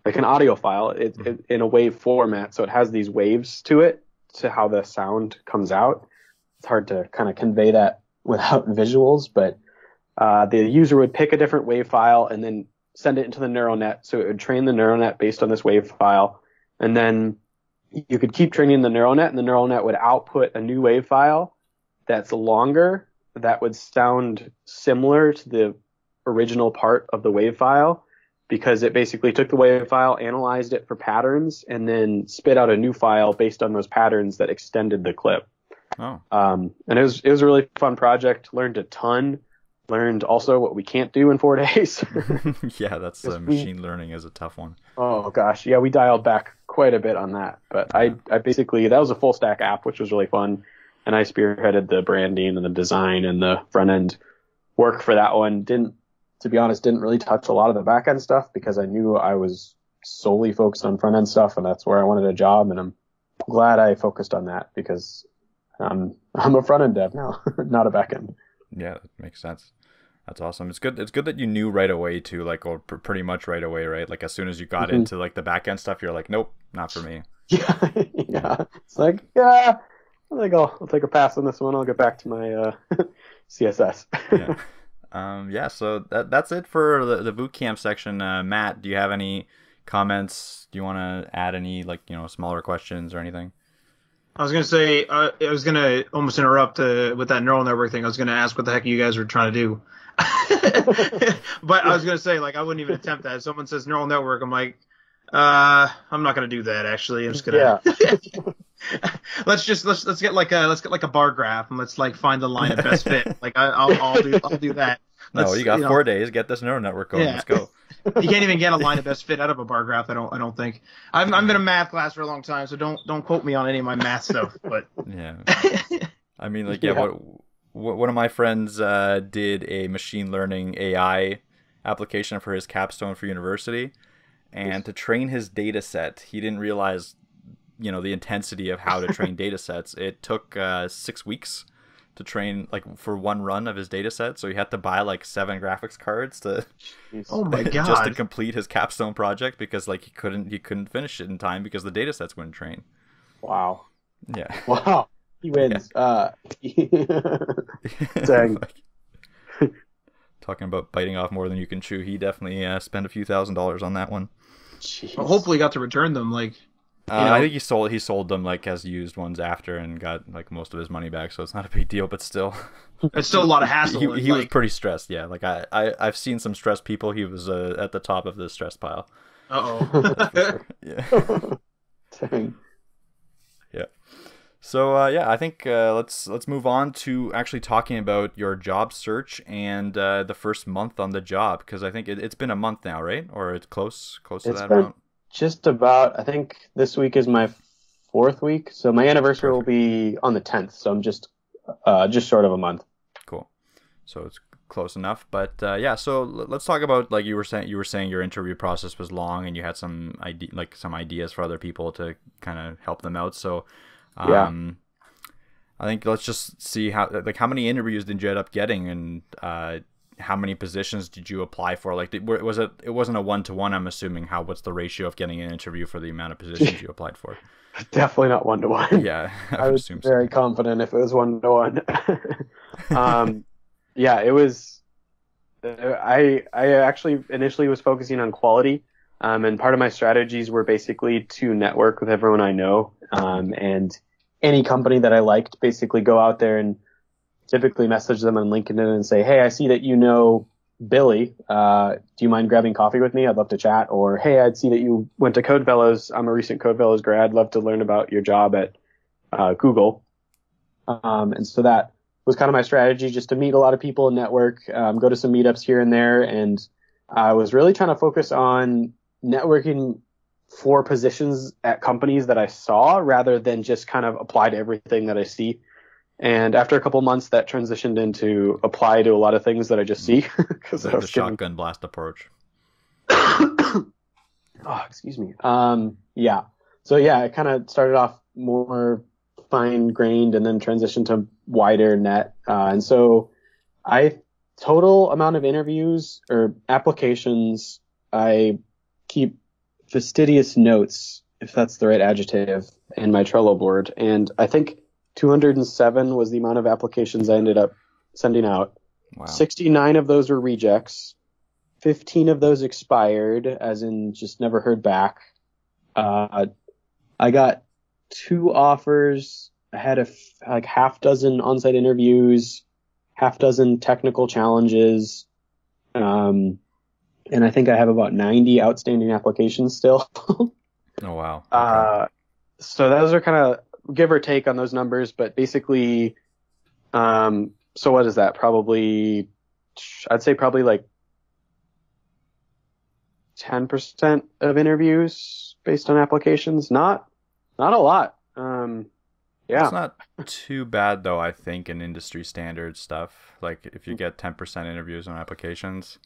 like an audio file, in a wave format. So it has these waves to it, to how the sound comes out. It's hard to kind of convey that without visuals, but the user would pick a different wave file and then send it into the neural net. So it would train the neural net based on this wave file. And then you could keep training the neural net, and the neural net would output a new wave file that's longer, that would sound similar to the original part of the wave file, because it basically took the wave file, analyzed it for patterns, and then spit out a new file based on those patterns that extended the clip. Oh. And it was a really fun project. Learned a ton. Learned also what we can't do in 4 days. Yeah, that's machine learning is a tough one. Oh gosh, yeah, we dialed back quite a bit on that. But yeah. I basically, that was a full stack app, which was really fun, and I spearheaded the branding and the design and the front end work for that one. To be honest, didn't really touch a lot of the back end stuff, because I knew I was solely focused on front end stuff, and that's where I wanted a job. And I'm glad I focused on that, because I'm a front end dev now, not a back end. Yeah, that makes sense. That's awesome. It's good that you knew right away too, like, or pretty much right away, right? Like, as soon as you got into like the back end stuff, you're like, nope, not for me. Yeah, yeah. It's like, yeah, I think I'll take a pass on this one. I'll get back to my CSS. Yeah. Yeah. So that's it for the bootcamp section. Matt, do you have any comments? Do you want to add any, like, smaller questions or anything? I was going to say, I was going to almost interrupt with that neural network thing. I was going to ask what the heck you guys are trying to do. But I was going to say, like, I wouldn't even attempt that. If someone says neural network, I'm like, I'm not going to do that, actually. I'm just going to... let's get like a bar graph, and let's like find the line of best fit. Like I'll do that. No, you got 4 days. Get this neural network going. Yeah. Let's go. You can't even get a line of best fit out of a bar graph. I don't think. I've been in a math class for a long time, so don't quote me on any of my math stuff. But yeah, I mean, like, yeah. One of my friends did a machine learning AI application for his capstone for university, and to train his data set, he didn't realize, the intensity of how to train data sets. It took 6 weeks to train, like, for one run of his data set. So he had to buy like 7 graphics cards to, oh my god, just to complete his capstone project, because like he couldn't finish it in time because the data sets wouldn't train. Wow. Yeah. Wow. He wins. Yeah. Dang. Talking about biting off more than you can chew, he definitely spent a few $1,000s on that one. Well, hopefully got to return them, like. I think he sold them like as used ones after, and got like most of his money back, so it's not a big deal. But still, it's still a lot of hassle. He was pretty stressed. Yeah, like I've seen some stressed people. He was at the top of the stress pile. Sure. Yeah. Dang. Yeah. So yeah, I think let's move on to actually talking about your job search and the first month on the job, because I think it's been a month now, right? Or it's close to that amount. Just about. I think this week is my 4th week, so my anniversary will be on the 10th. So I'm just short of a month. Cool. So it's close enough. But yeah, so let's talk about, like you were saying your interview process was long, and you had some ideas for other people to kind of help them out. So yeah. I think let's just see how many interviews did you end up getting, and how many positions did you apply for? Like, it wasn't a 1-to-1, I'm assuming. What's the ratio of getting an interview for the amount of positions you applied for? Definitely not 1-to-1. Yeah, I was very confident if it was 1-to-1. Yeah, it was. I actually initially was focusing on quality, and part of my strategies were basically to network with everyone I know, and any company that I liked, basically go out there and typically message them on LinkedIn and say, hey, I see that you know Billy. Do you mind grabbing coffee with me? I'd love to chat. Or, hey, I'd see that you went to Code Fellows. I'm a recent Code Fellows grad. Love to learn about your job at Google. And so that was kind of my strategy, just to meet a lot of people and network, go to some meetups here and there. And I was really trying to focus on networking for positions at companies that I saw rather than just kind of apply to everything that I see. And after a couple months, that transitioned into apply to a lot of things that I just see. Because The shotgun blast approach. Oh, excuse me. Yeah. So yeah, I kind of started off more fine-grained and then transitioned to wider net. And so total amount of interviews or applications, I keep fastidious notes, if that's the right adjective, in my Trello board. And I think 207 was the amount of applications I ended up sending out. Wow. 69 of those were rejects. 15 of those expired, as in just never heard back. I got 2 offers. I had like half dozen on-site interviews, half dozen technical challenges. And I think I have about 90 outstanding applications still. Oh, wow. Okay. So those are kind of give or take on those numbers, but basically, so what is that? I'd say probably like 10% of interviews based on applications. Not a lot. Yeah. It's not too bad though, I think, in industry standard stuff. Like if you get 10% interviews on applications,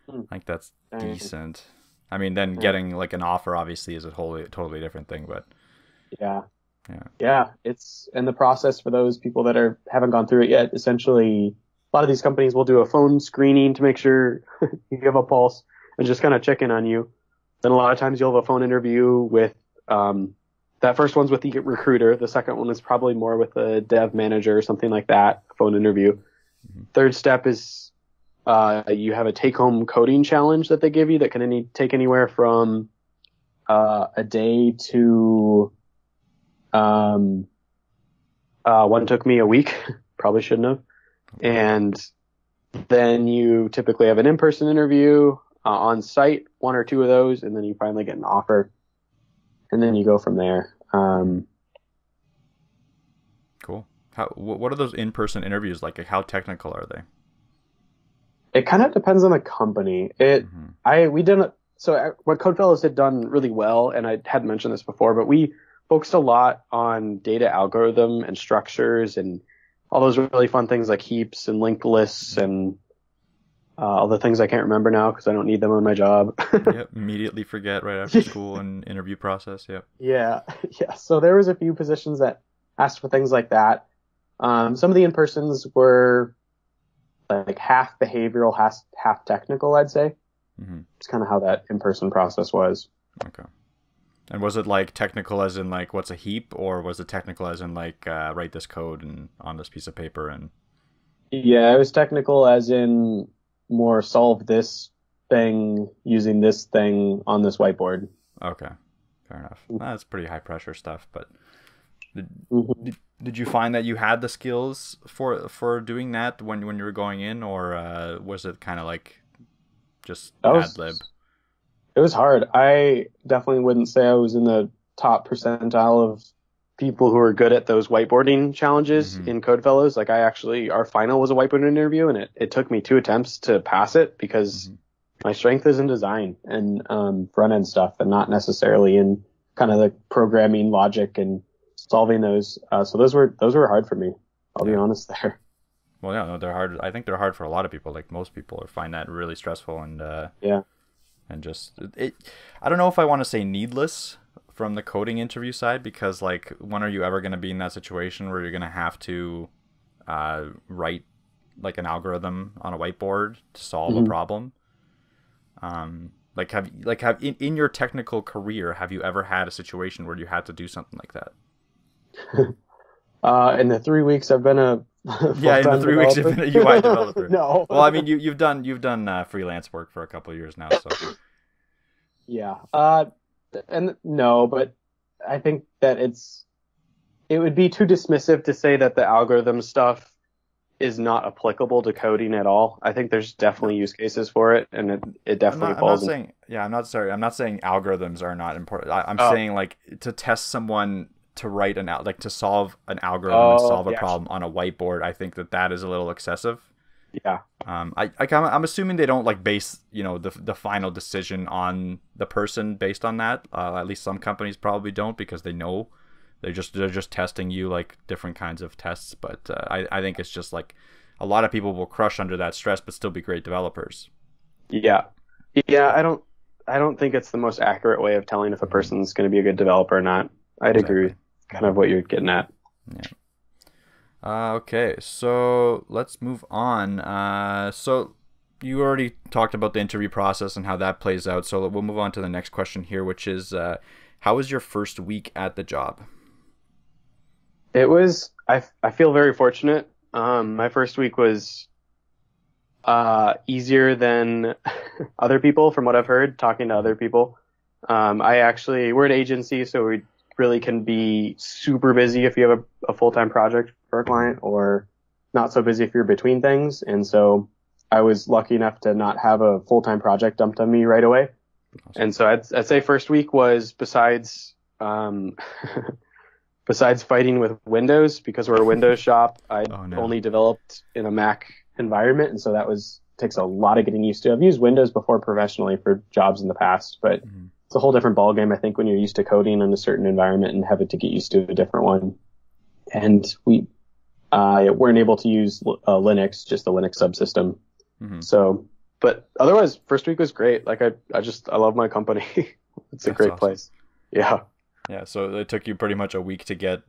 I think that's decent. I mean, then getting like an offer obviously is a totally different thing, but yeah, it's in the process for those people that haven't gone through it yet. Essentially, a lot of these companies will do a phone screening to make sure you have a pulse and just kind of check in on you. Then a lot of times you'll have a phone interview with that first one's with the recruiter. The second one is probably more with a dev manager or something like that, a phone interview. Mm-hmm. Third step is you have a take-home coding challenge that they give you that can take anywhere from a day to one took me a week. Probably shouldn't have. And then you typically have an in-person interview on site, 1 or 2 of those, and then you finally get an offer, and then you go from there. Cool. What are those in-person interviews like? How technical are they? It kind of depends on the company. What Codefellows had done really well, and I hadn't mentioned this before, but we focused a lot on data algorithm and structures and all those really fun things like heaps and linked lists and all the things I can't remember now because I don't need them on my job. Yep, immediately forget right after school and interview process. Yep. Yeah. So there was a few positions that asked for things like that. Some of the in-persons were like half behavioral, half technical, I'd say. Mm-hmm. It's kind of how that in-person process was. Okay. And was it like technical as in like what's a heap, or was it technical as in like write this code and on this piece of paper? And yeah, it was technical as in more solve this thing using this thing on this whiteboard. Okay, fair enough. That's pretty high pressure stuff. But did you find that you had the skills for doing that when you were going in, or was it kind of like just ad lib? It was hard. I definitely wouldn't say I was in the top percentile of people who are good at those whiteboarding challenges in Codefellows. Like our final was a whiteboarding interview, and it took me 2 attempts to pass it because my strength is in design and front end stuff, and not necessarily in kind of the programming logic and solving those. So those were hard for me. I'll be honest there. Well, yeah, no, they're hard. I think they're hard for a lot of people. Like most people find that really stressful and and just I don't know if I want to say needless from the coding interview side, because like when are you ever going to be in that situation where you're going to have to write like an algorithm on a whiteboard to solve a problem? Like have in your technical career, have you ever had a situation where you had to do something like that? In the 3 weeks I've been a yeah, in the 3 weeks you've been a UI developer. No. Well, I mean, you've done freelance work for a couple of years now, so. Yeah. And no, but I think that it would be too dismissive to say that the algorithm stuff is not applicable to coding at all. I think there's definitely use cases for it, and it definitely falls. I'm not saying algorithms are not important. I'm saying like to test someone to write to solve an algorithm and solve a problem on a whiteboard. I think that is a little excessive. Yeah. I'm assuming they don't like base, the final decision on the person based on that. At least some companies probably don't, because they know they're just testing you, like different kinds of tests. But I think it's just like a lot of people will crush under that stress but still be great developers. Yeah. Yeah. I don't think it's the most accurate way of telling if a person's going to be a good developer or not. I'd agree with kind of what you're getting at. Yeah. Okay, so let's move on. So you already talked about the interview process and how that plays out. So we'll move on to the next question here, which is, how was your first week at the job? It was, I feel very fortunate. My first week was easier than other people, from what I've heard, talking to other people. We're an agency, so we really can be super busy if you have a full-time project for a client, or not so busy if you're between things. And so I was lucky enough to not have a full-time project dumped on me right away. Awesome. And so I'd say first week was, besides fighting with Windows, because we're a Windows shop, I only developed in a Mac environment. And so takes a lot of getting used to. I've used Windows before professionally for jobs in the past, but it's a whole different ballgame, I think, when you're used to coding in a certain environment and having to get used to a different one. And we weren't able to use Linux, just the Linux subsystem. So, but otherwise, first week was great. Like I love my company. It's a great place. Yeah. Yeah. So it took you pretty much a week to get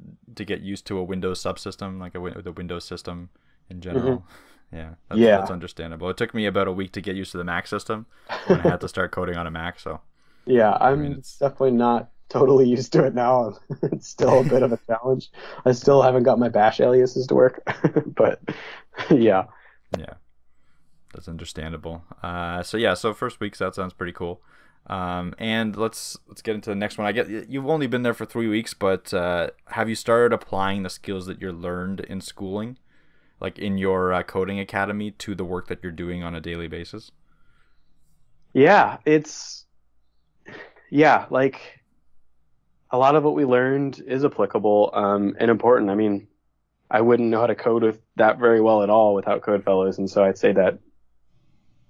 used to a Windows subsystem, like the Windows system in general. Yeah. That's understandable. It took me about a week to get used to the Mac system when I had to start coding on a Mac. So. Yeah, it's definitely not totally used to it now. It's still a bit of a challenge. I still haven't got my bash aliases to work, but yeah. Yeah, that's understandable. So first week, that sounds pretty cool. And let's get into the next one. I get you've only been there for 3 weeks, but have you started applying the skills that you learned in schooling, like in your coding academy, to the work that you're doing on a daily basis? Yeah, like a lot of what we learned is applicable and important. I mean, I wouldn't know how to code with that very well at all without Codefellows, and so I'd say that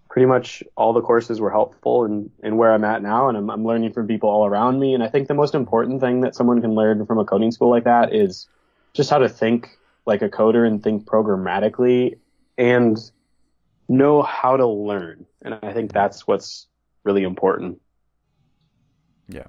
pretty much all the courses were helpful in where I'm at now, and I'm learning from people all around me. And I think the most important thing that someone can learn from a coding school like that is just how to think like a coder and think programmatically and know how to learn. And I think that's what's really important. Yeah,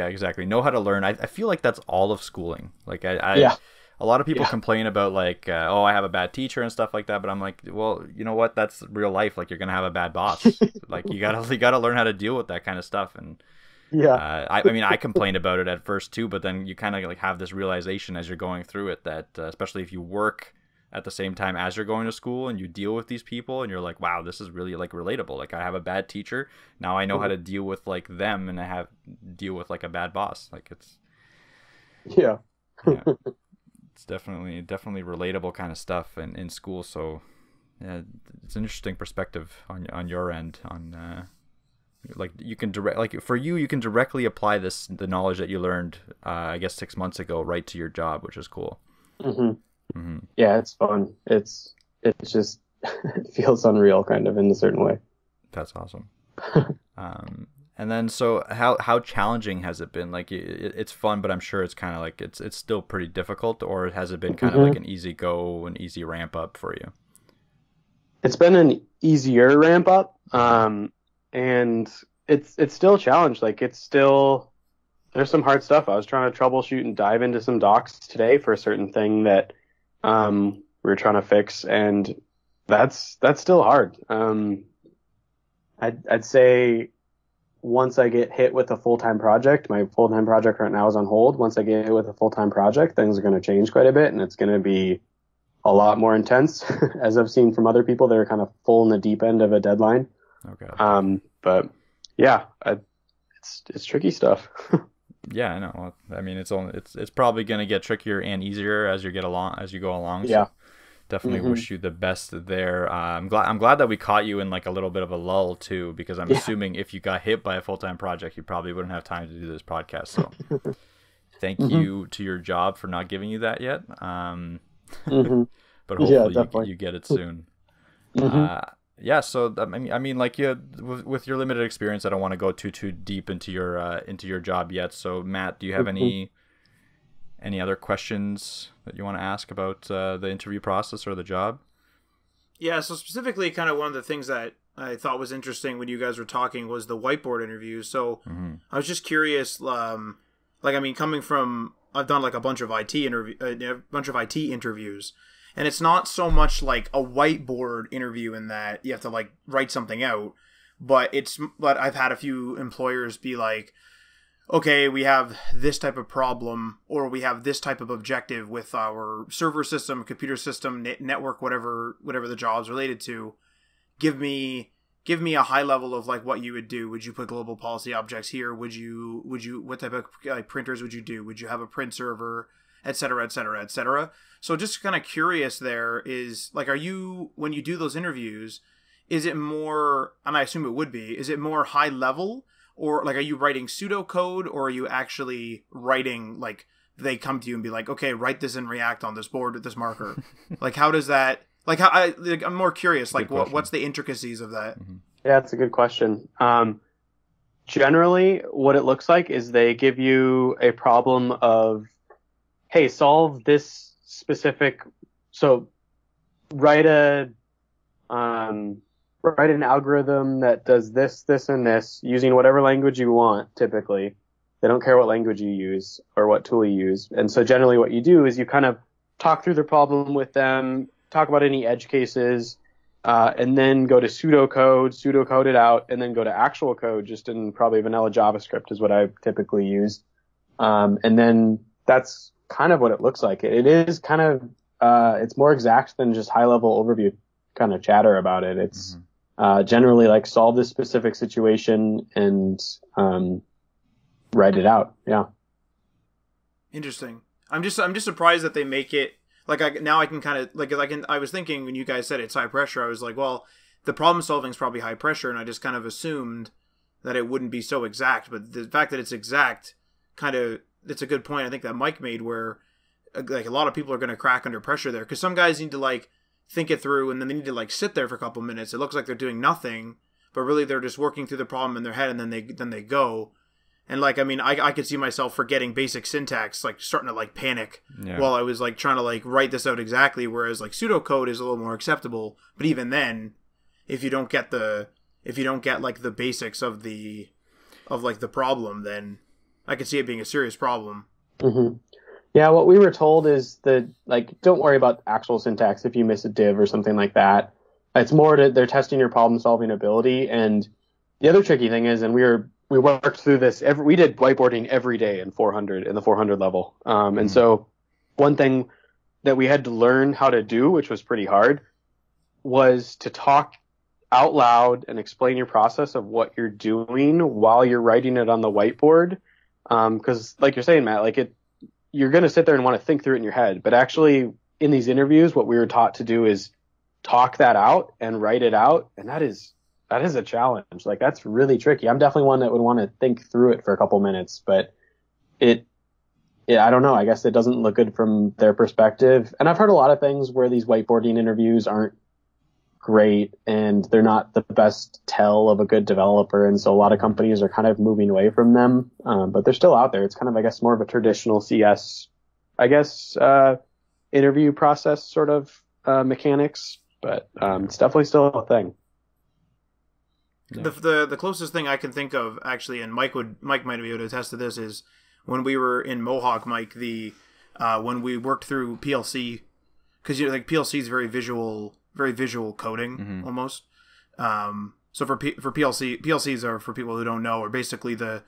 exactly. Know how to learn. I feel like that's all of schooling. Like a lot of people complain about like, I have a bad teacher and stuff like that. But I'm like, well, you know what? That's real life. Like, you're gonna have a bad boss. Like, you gotta learn how to deal with that kind of stuff. And I mean, I complained about it at first too, but then you kind of like have this realization as you're going through it that especially if you work at the same time as you're going to school and you deal with these people, and you're like, wow, this is really like relatable. Like, I have a bad teacher, now I know how to deal with like them, and I deal with like a bad boss. Like, it's it's definitely relatable kind of stuff in school. So yeah, it's an interesting perspective on your end on like you can you can directly apply the knowledge that you learned I guess 6 months ago right to your job, which is cool. Yeah, it's fun. It's just it feels unreal kind of in a certain way. That's awesome. And then so how challenging has it been? Like, it's fun, but I'm sure it's kind of like it's still pretty difficult, or has it been kind of like an easy go, an easy ramp up for you? It's been an easier ramp up, and it's still a challenge. Like, there's some hard stuff. I was trying to troubleshoot and dive into some docs today for a certain thing that we were trying to fix, and that's still hard. I'd say once I get hit with a full-time project, my full-time project right now is on hold. Once I get hit with a full-time project, things are going to change quite a bit, and it's going to be a lot more intense, as I've seen from other people that are kind of full in the deep end of a deadline. Okay. But yeah, it's tricky stuff. Yeah, I know. I mean, it's probably going to get trickier and easier as you go along. Yeah. So definitely wish you the best there. I'm glad that we caught you in like a little bit of a lull too, because I'm assuming if you got hit by a full-time project, you probably wouldn't have time to do this podcast. So thank you to your job for not giving you that yet. But hopefully you get it soon. Mm-hmm. Yeah, so I mean, like you, with your limited experience, I don't want to go too deep into your job yet. So Matt, do you have Mm-hmm. any other questions that you want to ask about the interview process or the job? Yeah, so specifically, kind of one of the things that I thought was interesting when you guys were talking was the whiteboard interviews. So I was just curious, like I mean, coming from I've done like a bunch of IT interviews, and it's not so much like a whiteboard interview in that you have to like write something out, but I've had a few employers be like, okay, we have this type of problem, or we have this type of objective with our server system, computer system, network, whatever the job's related to. Give me a high level of like what you would do. Would you put global policy objects here? Would you what type of like printers would you do? Would you have a print server, et cetera, et cetera, et cetera? So just kind of curious, there is like, are you, when you do those interviews, is it more, and I assume it would be, is it more high level? Or like, are you writing pseudocode, or are you actually writing, like, they come to you and be like, okay, write this in React on this board with this marker? Like, how does that, like, I'm more curious, like, what's the intricacies of that? Mm-hmm. Yeah, that's a good question. Generally, what it looks like is they give you a problem of, hey, solve this specific, so write write an algorithm that does this, this, and this using whatever language you want, typically. They don't care what language you use or what tool you use. And so generally what you do is you kind of talk through the problem with them, talk about any edge cases, and then go to pseudocode it out, and then go to actual code just in probably vanilla JavaScript is what I typically use. And then that's kind of what it looks like. It is kind of, it's more exact than just high level overview kind of chatter about it. It's generally like solve this specific situation and write it out. Yeah. Interesting. I'm just surprised that they make it like, now I can kind of like I was thinking when you guys said it's high pressure, I was like, well, the problem solving is probably high pressure, and I just kind of assumed that it wouldn't be so exact. But the fact that it's exact, kind of, it's a good point I think that Mike made, where like a lot of people are going to crack under pressure there, because some guys need to like think it through, and then they need to like sit there for a couple minutes. It looks like they're doing nothing, but really they're just working through the problem in their head, and then they go. And like, I mean, I could see myself forgetting basic syntax, like starting to like panic while I was like trying to like write this out exactly. Whereas like pseudocode is a little more acceptable. But even then, if you don't get like the basics of the problem, then I could see it being a serious problem. Mm-hmm. Yeah, what we were told is that, like, don't worry about actual syntax if you miss a div or something like that. It's more that they're testing your problem-solving ability. And the other tricky thing is, and we worked through this, we did whiteboarding every day in the 400 level. And so one thing that we had to learn how to do, which was pretty hard, was to talk out loud and explain your process of what you're doing while you're writing it on the whiteboard. Because like you're saying, Matt, like you're going to sit there and want to think through it in your head. But actually, in these interviews, what we were taught to do is talk that out and write it out. And that is a challenge. Like, that's really tricky. I'm definitely one that would want to think through it for a couple minutes, but I don't know. I guess it doesn't look good from their perspective. And I've heard a lot of things where these whiteboarding interviews aren't great and they're not the best tell of a good developer. And so a lot of companies are kind of moving away from them. But they're still out there. It's kind of, I guess, more of a traditional CS, I guess, interview process sort of, mechanics, but, it's definitely still a thing. Yeah. The closest thing I can think of, actually, and Mike might be able to attest to this, is when we were in Mohawk, Mike, when we worked through PLC, because like PLC is very visual coding almost. So for PLCs are, for people who don't know, are basically the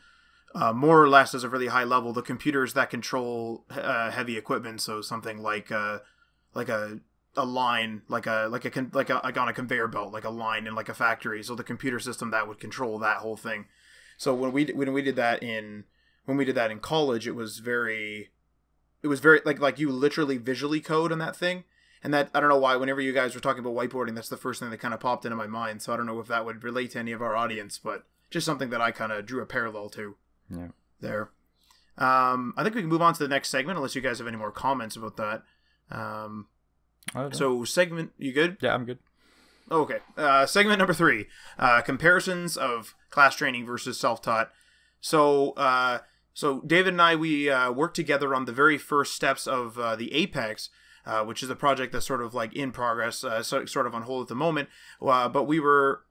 more or less, as a really high level, the computers that control heavy equipment. So something like a line, like on a conveyor belt, like a line in like a factory. So the computer system that would control that whole thing. So when we did that in college, it was very like you literally visually code on that thing. And that, I don't know why, whenever you guys were talking about whiteboarding, that's the first thing that kind of popped into my mind. So I don't know if that would relate to any of our audience, but just something that I kind of drew a parallel to there. I think we can move on to the next segment, unless you guys have any more comments about that. So segment, you good? Yeah, I'm good. Okay. Segment number 3, comparisons of class training versus self-taught. So David and I, we worked together on the very first steps of the Apex, which is a project that's sort of like in progress, sort of on hold at the moment. But you were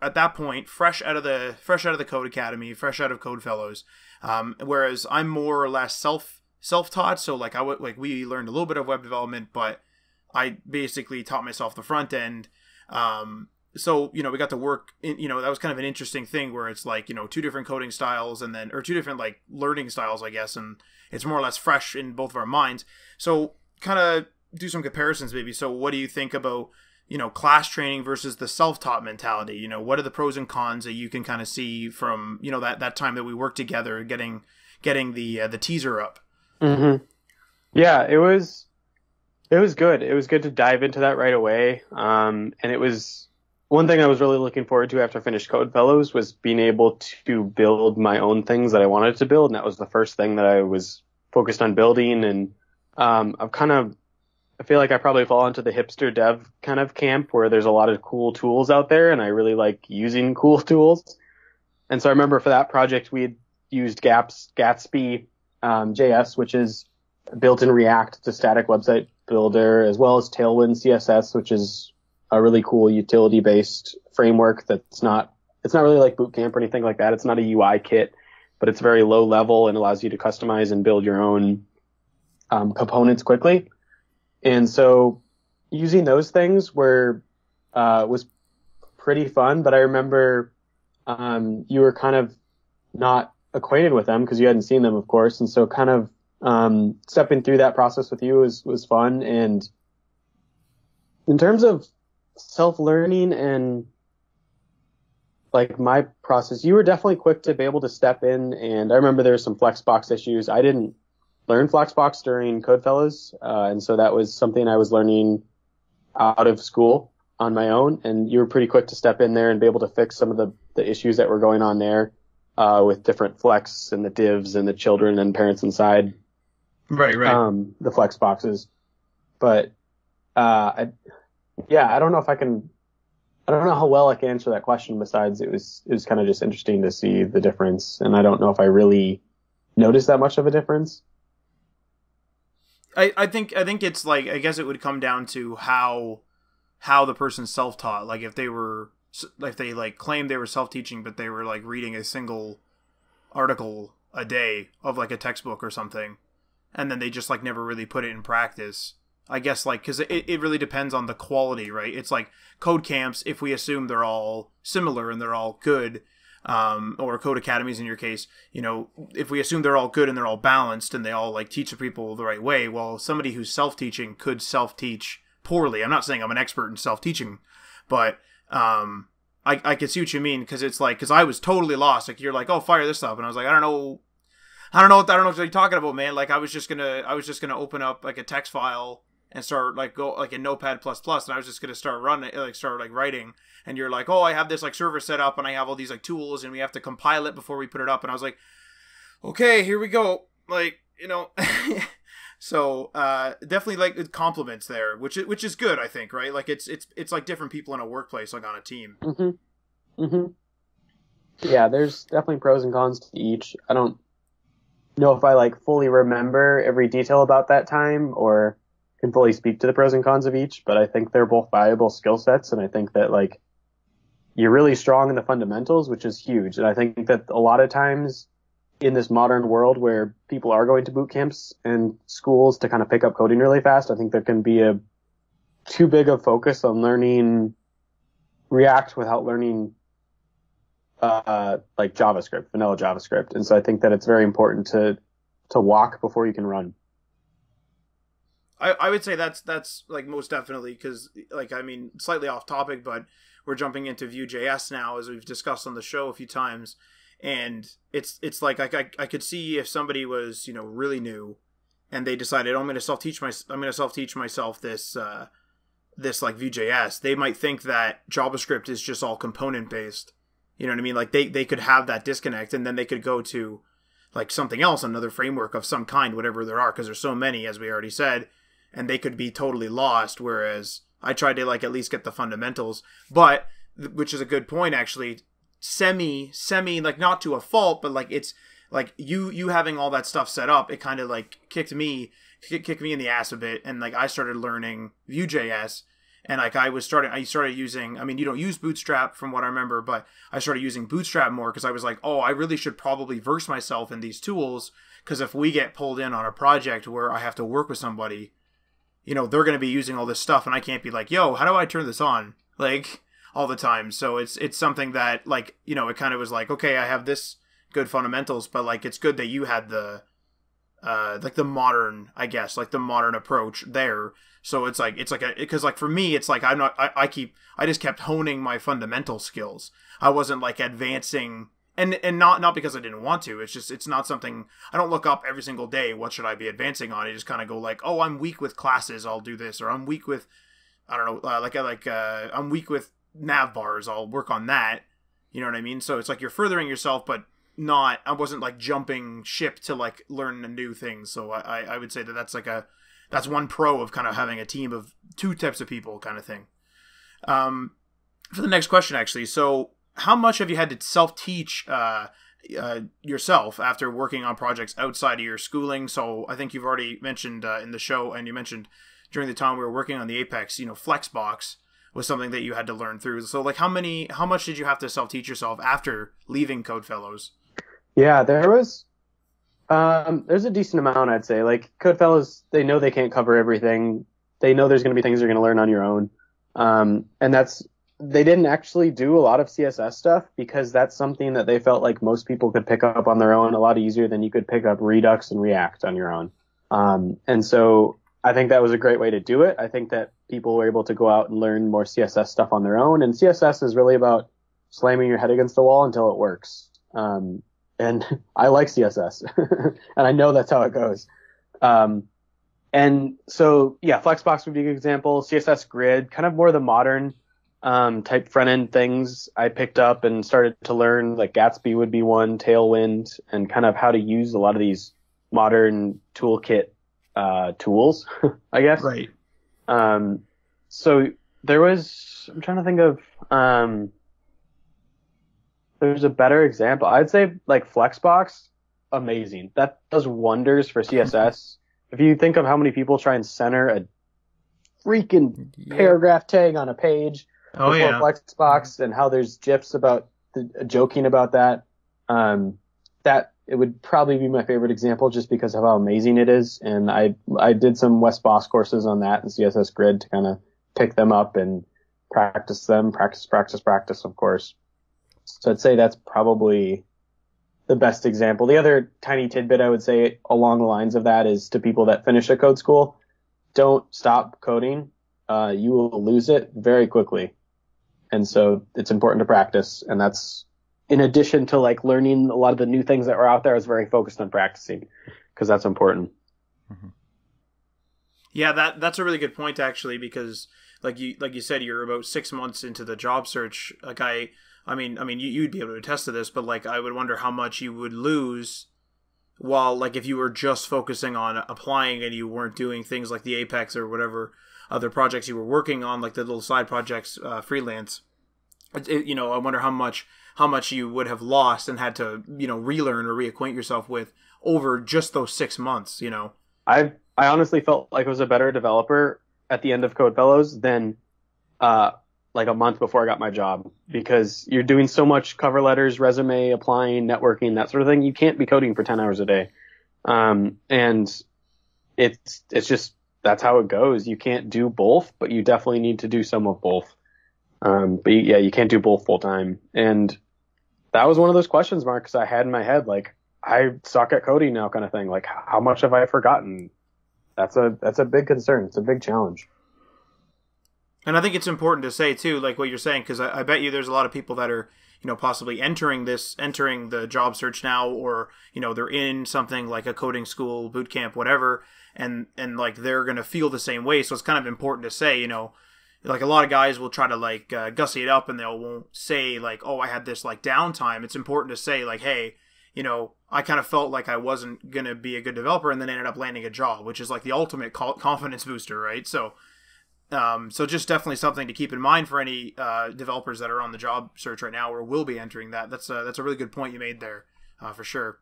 at that point fresh out of the Code Academy, fresh out of Code Fellows, whereas I'm more or less self-taught. So like we learned a little bit of web development, but I basically taught myself the front end. So, we got to work in, that was kind of an interesting thing where it's like, 2 different coding styles or 2 different like learning styles, I guess. And it's more or less fresh in both of our minds. So kind of do some comparisons maybe. So what do you think about, class training versus the self-taught mentality? What are the pros and cons that you can kind of see from, that time that we worked together, getting the teaser up? Mm-hmm. Yeah, it was good. It was good to dive into that right away. And it was, one thing I was really looking forward to after I finished Code Fellows was being able to build my own things that I wanted to build. And that was the first thing that I was focused on building. And I feel like I probably fall into the hipster dev kind of camp where there's a lot of cool tools out there and I really like using cool tools. And so I remember for that project, we had used Gatsby JS, which is built in React. It's a static website builder, as well as Tailwind CSS, which is a really cool utility-based framework it's not really like Bootcamp or anything like that. It's not a UI kit, but it's very low level and allows you to customize and build your own components quickly. And so using those things was pretty fun, but I remember you were kind of not acquainted with them because you hadn't seen them, of course. And so kind of stepping through that process with you was fun. And in terms of self-learning and like my process, you were definitely quick to be able to step in. And I remember there were some Flexbox issues. I didn't learn Flexbox during Code Fellows. And so that was something I was learning out of school on my own. And you were pretty quick to step in there and be able to fix some of the issues that were going on there, with different Flex and the divs and the children and parents inside. Right. The Flex boxes. But, I don't know how well I can answer that question. Besides, it was kind of just interesting to see the difference. And I don't know if I really noticed that much of a difference. I think it's like, I guess it would come down to how the person's self-taught. Like if they like claimed they were self-teaching, but they were like reading a single article a day of like a textbook or something, and then they just like never really put it in practice. I guess like, cause it really depends on the quality, right? It's like code camps, if we assume they're all similar and they're all good, or code academies in your case, if we assume they're all good and they're all balanced and they all like teach the people the right way, well, somebody who's self-teaching could self-teach poorly. I'm not saying I'm an expert in self-teaching, but, I can see what you mean. Cause it's like, cause I was totally lost. Like you're like, oh, fire this up. And I was like, I don't know what you're talking about, man. Like I was just gonna open up like a text file and start like go like in Notepad++, and I was just gonna start writing, and you're like, oh, I have this like server set up and I have all these like tools and we have to compile it before we put it up, and I was like, okay, here we go, like so definitely like compliments there, which is good, I think, right? Like it's like different people in a workplace, like on a team. Yeah, there's definitely pros and cons to each. I don't know if I like fully remember every detail about that time or can fully speak to the pros and cons of each, but I think they're both valuable skill sets. And I think that like you're really strong in the fundamentals, which is huge. And I think that a lot of times in this modern world where people are going to boot camps and schools to kind of pick up coding really fast, I think there can be a too big of focus on learning React without learning like JavaScript, vanilla JavaScript. And so I think that it's very important to walk before you can run. I would say that's like most definitely, because like, I mean, slightly off topic, but we're jumping into Vue.js now, as we've discussed on the show a few times, and it's like I could see if somebody was really new and they decided, oh, I'm going to self teach myself this like Vue.js, they might think that JavaScript is just all component based. You know what I mean? Like they could have that disconnect, and then they could go to like something else, another framework of some kind, whatever there are, because there's so many, as we already said, and they could be totally lost. Whereas I tried to like at least get the fundamentals, but which is a good point actually. Semi like not to a fault, but like it's like you having all that stuff set up, it kind of like kicked me in the ass a bit, and like I started learning Vue.js, and like I started using, I mean, you don't use Bootstrap from what I remember, but I started using Bootstrap more because I was like, oh, I really should probably verse myself in these tools, because if we get pulled in on a project where I have to work with somebody, you know, they're going to be using all this stuff, and I can't be like, yo, how do I turn this on? Like, all the time. So it's something that, like, you know, it kind of was like, okay, I have this good fundamentals, but like, it's good that you had the, like the modern, I guess, like the modern approach there. So it's like because like for me, it's like I just kept honing my fundamental skills. I wasn't like advancing, and not because I didn't want to. It's just, it's not something, I don't look up every single day, what should I be advancing on? I just kind of go like, oh, I'm weak with classes, I'll do this, or I'm weak with, I don't know, I'm weak with nav bars, I'll work on that. You know what I mean? So it's like you're furthering yourself, but not, I wasn't like jumping ship to like learn new things. So I would say that's one pro of kind of having a team of two types of people kind of thing. For the next question, actually, so how much have you had to self-teach yourself after working on projects outside of your schooling? So I think you've already mentioned in the show, and you mentioned during the time we were working on the Apex, you know, Flexbox was something that you had to learn through. So like how much did you have to self-teach yourself after leaving Codefellows? Yeah, there's a decent amount, I'd say. Like, Codefellows, they know they can't cover everything. They know there's going to be things you're going to learn on your own. And they didn't actually do a lot of CSS stuff because that's something that they felt like most people could pick up on their own a lot easier than you could pick up Redux and React on your own. And so I think that was a great way to do it. I think that people were able to go out and learn more CSS stuff on their own. And CSS is really about slamming your head against the wall until it works. And I like CSS and I know that's how it goes. And so, yeah, Flexbox would be a good example. CSS Grid, kind of more the modern, type front end things I picked up and started to learn. Like Gatsby would be one, Tailwind, and kind of how to use a lot of these modern toolkit, tools, I guess. Right. So I'm trying to think of, there's a better example. I'd say like Flexbox, amazing. That does wonders for CSS. If you think of how many people try and center a freaking paragraph tag on a page before Flexbox, and how there's GIFs about joking about that, that it would probably be my favorite example just because of how amazing it is. And I did some Wes Boss courses on that and CSS Grid to kind of pick them up and practice them, practice, of course. So I'd say that's probably the best example. The other tiny tidbit I would say along the lines of that is to people that finish a code school, don't stop coding. You will lose it very quickly. And so it's important to practice. And that's in addition to like learning a lot of the new things that were out there. I was very focused on practicing because that's important. Mm-hmm. Yeah, that's a really good point actually, because like you said, you're about 6 months into the job search. Like I mean, you'd be able to attest to this, but like, I would wonder how much you would lose while, like, if you were just focusing on applying and you weren't doing things like the Apex or whatever other projects you were working on, like the little side projects, freelance. You know, I wonder how much you would have lost and had to, you know, relearn or reacquaint yourself with over just those 6 months. You know, I honestly felt like I was a better developer at the end of Codefellows than like a month before I got my job, because you're doing so much cover letters, resume, applying, networking, that sort of thing. You can't be coding for 10 hours a day. And it's just, that's how it goes. You can't do both, but you definitely need to do some of both. But you can't do both full time. And that was one of those questions marks I had in my head. Like, I suck at coding now kind of thing. Like, how much have I forgotten? That's a big concern. It's a big challenge. And I think it's important to say too, like what you're saying, because I bet you there's a lot of people that are, you know, possibly entering the job search now, or, you know, they're in something like a coding school, boot camp, whatever, and like they're going to feel the same way. So it's kind of important to say, you know, like a lot of guys will try to like gussy it up and won't say like, oh, I had this like downtime. It's important to say like, hey, you know, I kind of felt like I wasn't going to be a good developer and then ended up landing a job, which is like the ultimate confidence booster, right? So So just definitely something to keep in mind for any developers that are on the job search right now or will be entering that. That's a really good point you made there, for sure.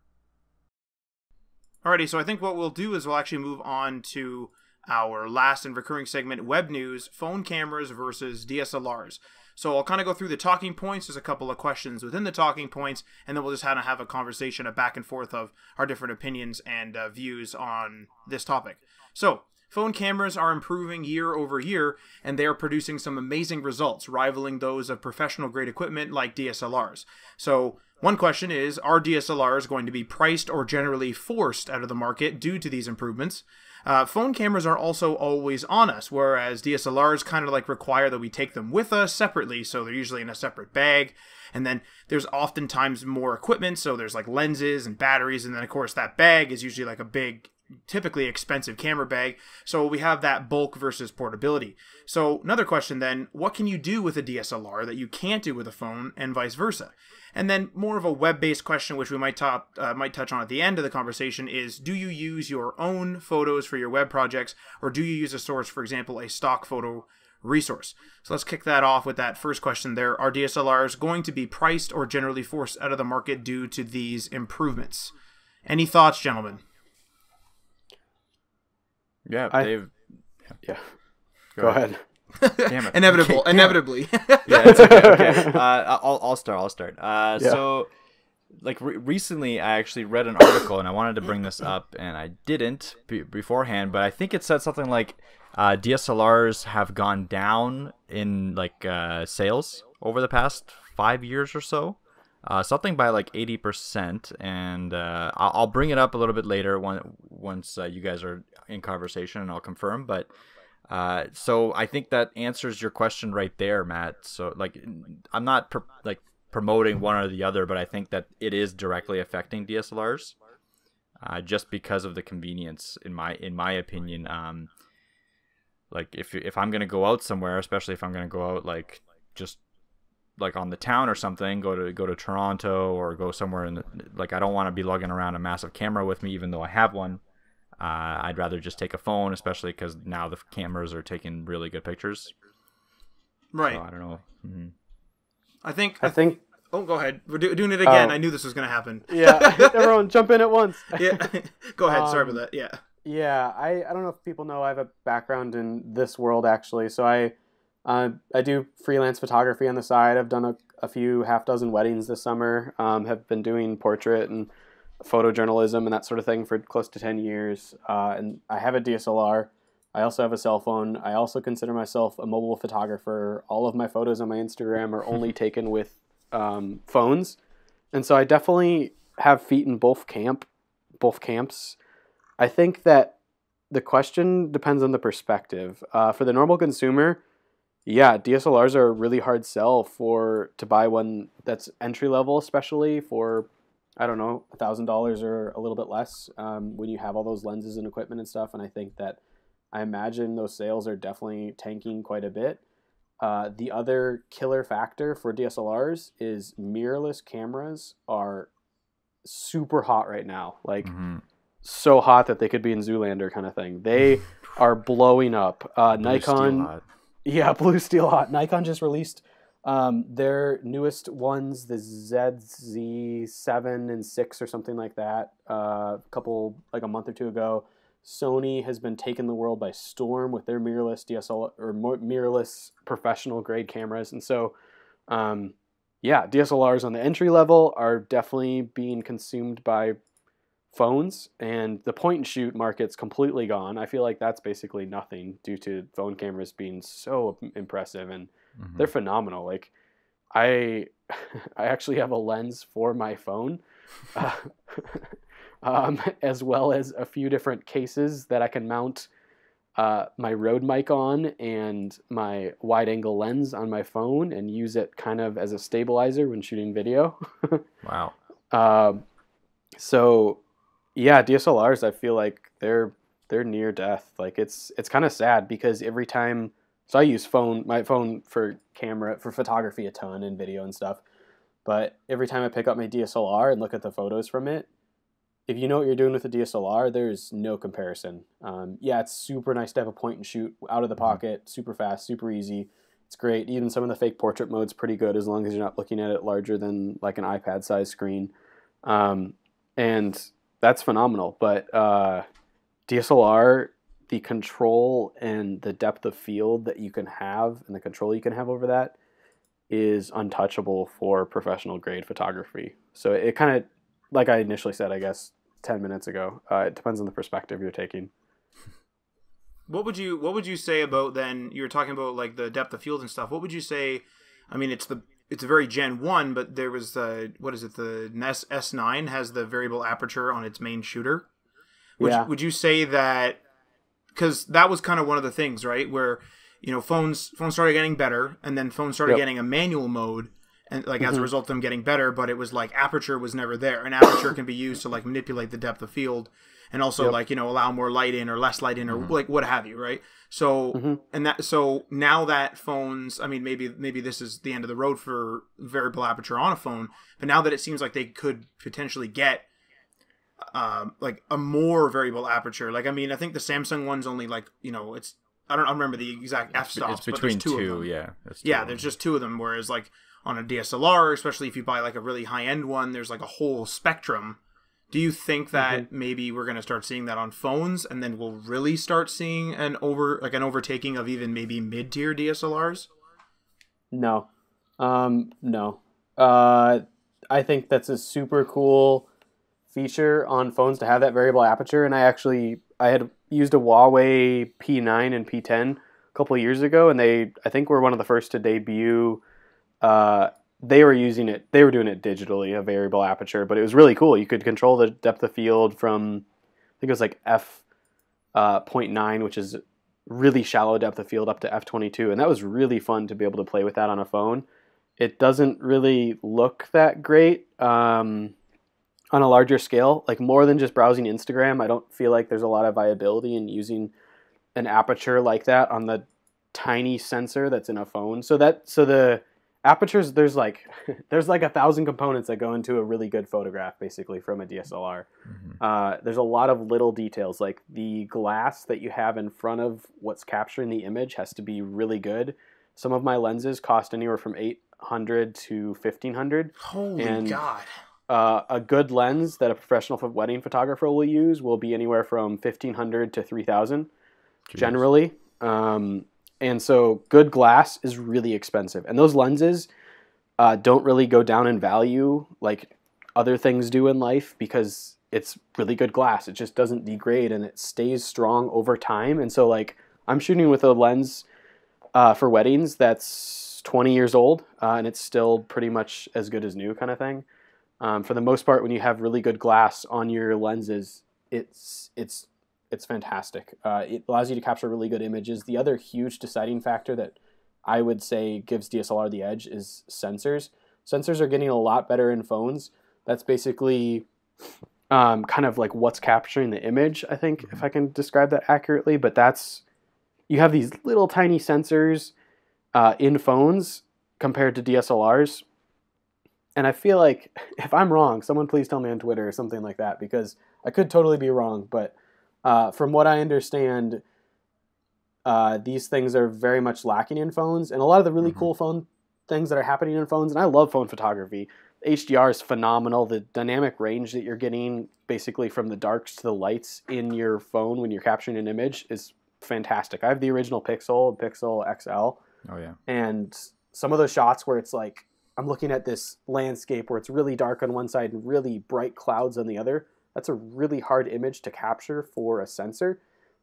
Alrighty, so I think what we'll do is we'll actually move on to our last and recurring segment, web news, phone cameras versus DSLRs. So I'll kind of go through the talking points. There's a couple of questions within the talking points, and then we'll just kind of have a conversation, a back and forth of our different opinions and views on this topic. So phone cameras are improving year over year, and they are producing some amazing results, rivaling those of professional-grade equipment like DSLRs. So one question is, are DSLRs going to be priced or generally forced out of the market due to these improvements? Phone cameras are also always on us, whereas DSLRs kind of like require that we take them with us separately, so they're usually in a separate bag. And then there's oftentimes more equipment, so there's like lenses and batteries, and then of course that bag is usually like a big, typically expensive camera bag. So we have that bulk versus portability. So another question then, what can you do with a DSLR that you can't do with a phone, and vice versa? And then more of a web-based question, which we might touch on at the end of the conversation, is do you use your own photos for your web projects, or do you use a source, for example, a stock photo resource? So let's kick that off with that first question there. Are DSLRs going to be priced or generally forced out of the market due to these improvements? Any thoughts, gentlemen? Yeah, Dave. Yeah. Go ahead. Damn it. Inevitably. Yeah, it's okay. I'll start. So, like recently, I actually read an article, and I wanted to bring this up, and I didn't beforehand, but I think it said something like DSLRs have gone down in like sales over the past 5 years or so. Something by like 80%, and I'll bring it up a little bit later once you guys are in conversation, and I'll confirm. But so I think that answers your question right there, Matt. So like, I'm not promoting one or the other, but I think that it is directly affecting DSLRs, just because of the convenience, in my opinion. Like if I'm gonna go out somewhere, especially if I'm gonna go out like just like on the town or something, go to Toronto or go somewhere like I don't want to be lugging around a massive camera with me, even though I have one. I'd rather just take a phone, especially because now the cameras are taking really good pictures. Right. So, I don't know. Mm-hmm. I think. Oh, go ahead. We're doing it again. I knew this was going to happen. Yeah. Everyone jump in at once. Yeah. Go ahead. Sorry about that. Yeah. Yeah. I don't know if people know I have a background in this world, actually. So I do freelance photography on the side. I've done a few half dozen weddings this summer. Have been doing portrait and photojournalism and that sort of thing for close to 10 years. And I have a DSLR. I also have a cell phone. I also consider myself a mobile photographer. All of my photos on my Instagram are only taken with phones. And so I definitely have feet in both camps. I think that the question depends on the perspective. For the normal consumer, yeah, DSLRs are a really hard sell to buy one that's entry level, especially for, I don't know, $1,000 or a little bit less, when you have all those lenses and equipment and stuff. And I imagine those sales are definitely tanking quite a bit. The other killer factor for DSLRs is mirrorless cameras are super hot right now. Like, so hot that they could be in Zoolander kind of thing. They are blowing up. Nikon. Yeah, blue steel hot. Nikon just released their newest ones, the ZZ7 and 6 or something like that, a month or two ago. Sony has been taking the world by storm with their mirrorless DSLR or mirrorless professional grade cameras. And so, DSLRs on the entry level are definitely being consumed by phones, and the point and shoot market's completely gone. I feel like that's basically nothing due to phone cameras being so impressive, and they're phenomenal. Like, I actually have a lens for my phone, as well as a few different cases that I can mount my Rode mic on and my wide angle lens on my phone and use it kind of as a stabilizer when shooting video. Wow. So yeah, DSLRs, I feel like they're near death. Like, it's kind of sad because every time, so I use my phone for photography a ton and video and stuff. But every time I pick up my DSLR and look at the photos from it, if you know what you're doing with a DSLR, there's no comparison. Yeah, it's super nice to have a point and shoot out of the pocket, super fast, super easy. It's great. Even some of the fake portrait mode's pretty good as long as you're not looking at it larger than like an iPad size screen. And that's phenomenal. But DSLR, the control and the depth of field that you can have and the control you can have over that is untouchable for professional grade photography. So it kind of, like I initially said, I guess 10 minutes ago, it depends on the perspective you're taking. What would you say about then? You were talking about like the depth of field and stuff. What would you say? I mean, it's a very Gen 1, but there was the S9 has the variable aperture on its main shooter. Would you say that, because that was kind of one of the things, right, where phones started getting better, and then phones started getting a manual mode, and like as a result of them getting better, but it was like aperture was never there, and aperture can be used to like manipulate the depth of field, and also like allow more light in or less light in or like what have you, right? So so now that phones, I mean, maybe this is the end of the road for variable aperture on a phone, but now that it seems like they could potentially get like a more variable aperture, like I mean, I think the Samsung one's only like it's, I don't remember the exact f-stops, it's between but there's two of them. There's just two of them, whereas like on a DSLR, especially if you buy like a really high-end one, there's like a whole spectrum. Do you think that maybe we're going to start seeing that on phones, and then we'll really start seeing an overtaking of even maybe mid-tier DSLRs? No. No. I think that's a super cool feature on phones to have that variable aperture, and I had used a Huawei P9 and P10 a couple of years ago, and I think were one of the first to debut. They were doing it digitally, a variable aperture, but it was really cool. You could control the depth of field from, I think it was like f.9, which is really shallow depth of field, up to f22, and that was really fun to be able to play with that on a phone. It doesn't really look that great on a larger scale, like more than just browsing Instagram. I don't feel like there's a lot of viability in using an aperture like that on the tiny sensor that's in a phone. So the apertures, there's like 1,000 components that go into a really good photograph, basically, from a DSLR. There's a lot of little details, like the glass that you have in front of what's capturing the image has to be really good. Some of my lenses cost anywhere from $800 to $1,500. Holy God. A good lens that a professional wedding photographer will use will be anywhere from $1,500 to $3,000 generally. And so good glass is really expensive. And those lenses don't really go down in value like other things do in life because it's really good glass. It just doesn't degrade and it stays strong over time. And so like I'm shooting with a lens for weddings that's 20 years old and it's still pretty much as good as new kind of thing. For the most part, when you have really good glass on your lenses, it's fantastic. It allows you to capture really good images. The other huge deciding factor that I would say gives DSLR the edge is sensors. Sensors are getting a lot better in phones. That's basically kind of like what's capturing the image, I think, if I can describe that accurately. But you have these little tiny sensors in phones compared to DSLRs. And I feel like, if I'm wrong, someone please tell me on Twitter or something like that, because I could totally be wrong. But from what I understand, these things are very much lacking in phones. And a lot of the really cool phone things that are happening in phones, and I love phone photography, HDR is phenomenal. The dynamic range that you're getting basically from the darks to the lights in your phone when you're capturing an image is fantastic. I have the original Pixel XL. Oh, yeah. And some of those shots where it's like, I'm looking at this landscape where it's really dark on one side and really bright clouds on the other. That's a really hard image to capture for a sensor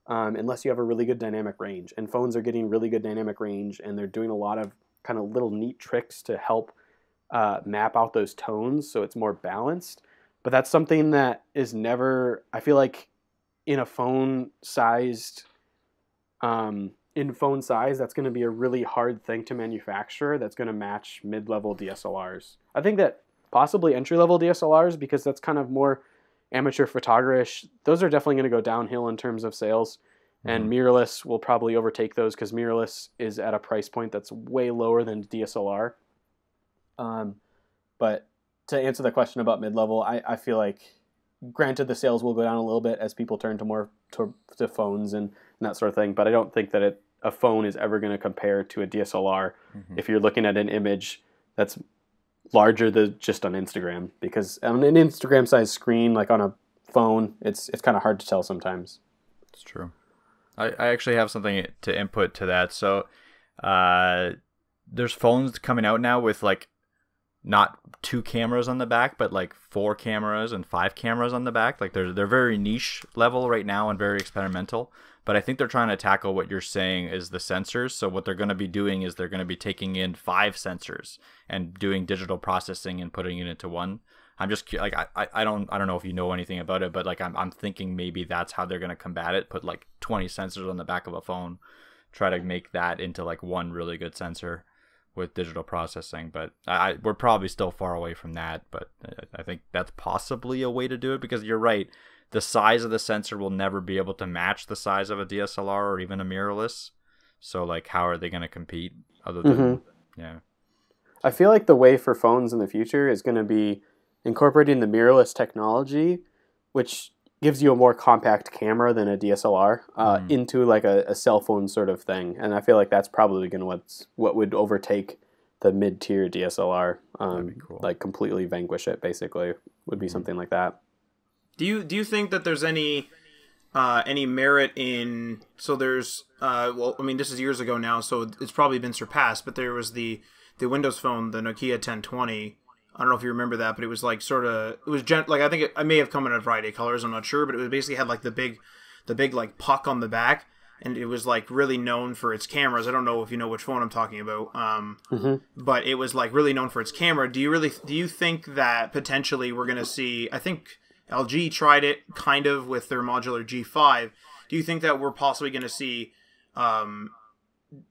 unless you have a really good dynamic range. And phones are getting really good dynamic range, and they're doing a lot of kind of little neat tricks to help map out those tones so it's more balanced. But that's something that is never, I feel like, in a phone-sized that's going to be a really hard thing to manufacture that's going to match mid-level DSLRs. I think that possibly entry-level DSLRs, because that's kind of more amateur photogrish, those are definitely going to go downhill in terms of sales. And mirrorless will probably overtake those because mirrorless is at a price point that's way lower than DSLR. But to answer the question about mid-level, I feel like granted, the sales will go down a little bit as people turn to more to phones and that sort of thing. But I don't think that a phone is ever going to compare to a DSLR if you're looking at an image that's larger than just on Instagram. Because on an Instagram size screen, like on a phone, it's kind of hard to tell sometimes. It's true. I actually have something to input to that. So there's phones coming out now with like not 2 cameras on the back, but like 4 cameras and 5 cameras on the back. Like they're very niche level right now and very experimental. But I think they're trying to tackle what you're saying is the sensors. So what they're going to be doing is they're going to be taking in 5 sensors and doing digital processing and putting it into one. I'm just like I don't know if you know anything about it, but like I'm thinking maybe that's how they're going to combat it. Put like 20 sensors on the back of a phone, try to make that into like one really good sensor with digital processing. But we're probably still far away from that. But I think that's possibly a way to do it, because you're right. The size of the sensor will never be able to match the size of a DSLR or even a mirrorless. So like, how are they going to compete other than, yeah. I feel like the way for phones in the future is going to be incorporating the mirrorless technology, which gives you a more compact camera than a DSLR, into like a cell phone sort of thing. And I feel like that's probably going to what would overtake the mid-tier DSLR, That'd be cool. like completely vanquish it, basically, would be something like that. Do you think that there's any merit in, so there's well, I mean, this is years ago now, so it's probably been surpassed, but there was the Windows Phone, the Nokia 1020. I don't know if you remember that, but it was like sort of, it was like, I think I may have come in a variety of colors, I'm not sure, but it was basically had like the big like puck on the back, and it was like really known for its cameras. I don't know if you know which phone I'm talking about, but it was like really known for its camera. Do you think that potentially we're gonna see? I think LG tried it kind of with their modular G5. Do you think that we're possibly going to see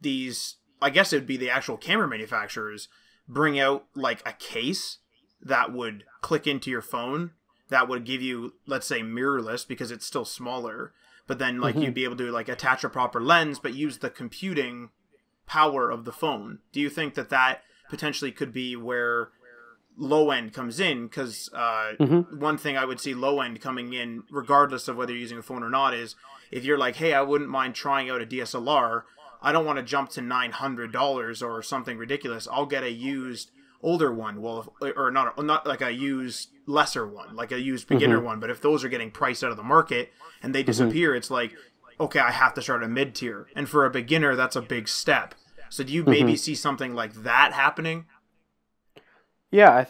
these, I guess it would be the actual camera manufacturers, bring out like a case that would click into your phone that would give you, let's say, mirrorless because it's still smaller, but then like you'd be able to like attach a proper lens but use the computing power of the phone? Do you think that potentially could be where low end comes in? Because one thing I would see low end coming in, regardless of whether you're using a phone or not, is if you're like, hey, I wouldn't mind trying out a DSLR. I don't want to jump to $900 or something ridiculous. I'll get a used older one. Well, or not like a used lesser one, like a used beginner one. But if those are getting priced out of the market and they disappear, it's like, okay, I have to start a mid tier. And for a beginner, that's a big step. So do you maybe see something like that happening? Yeah,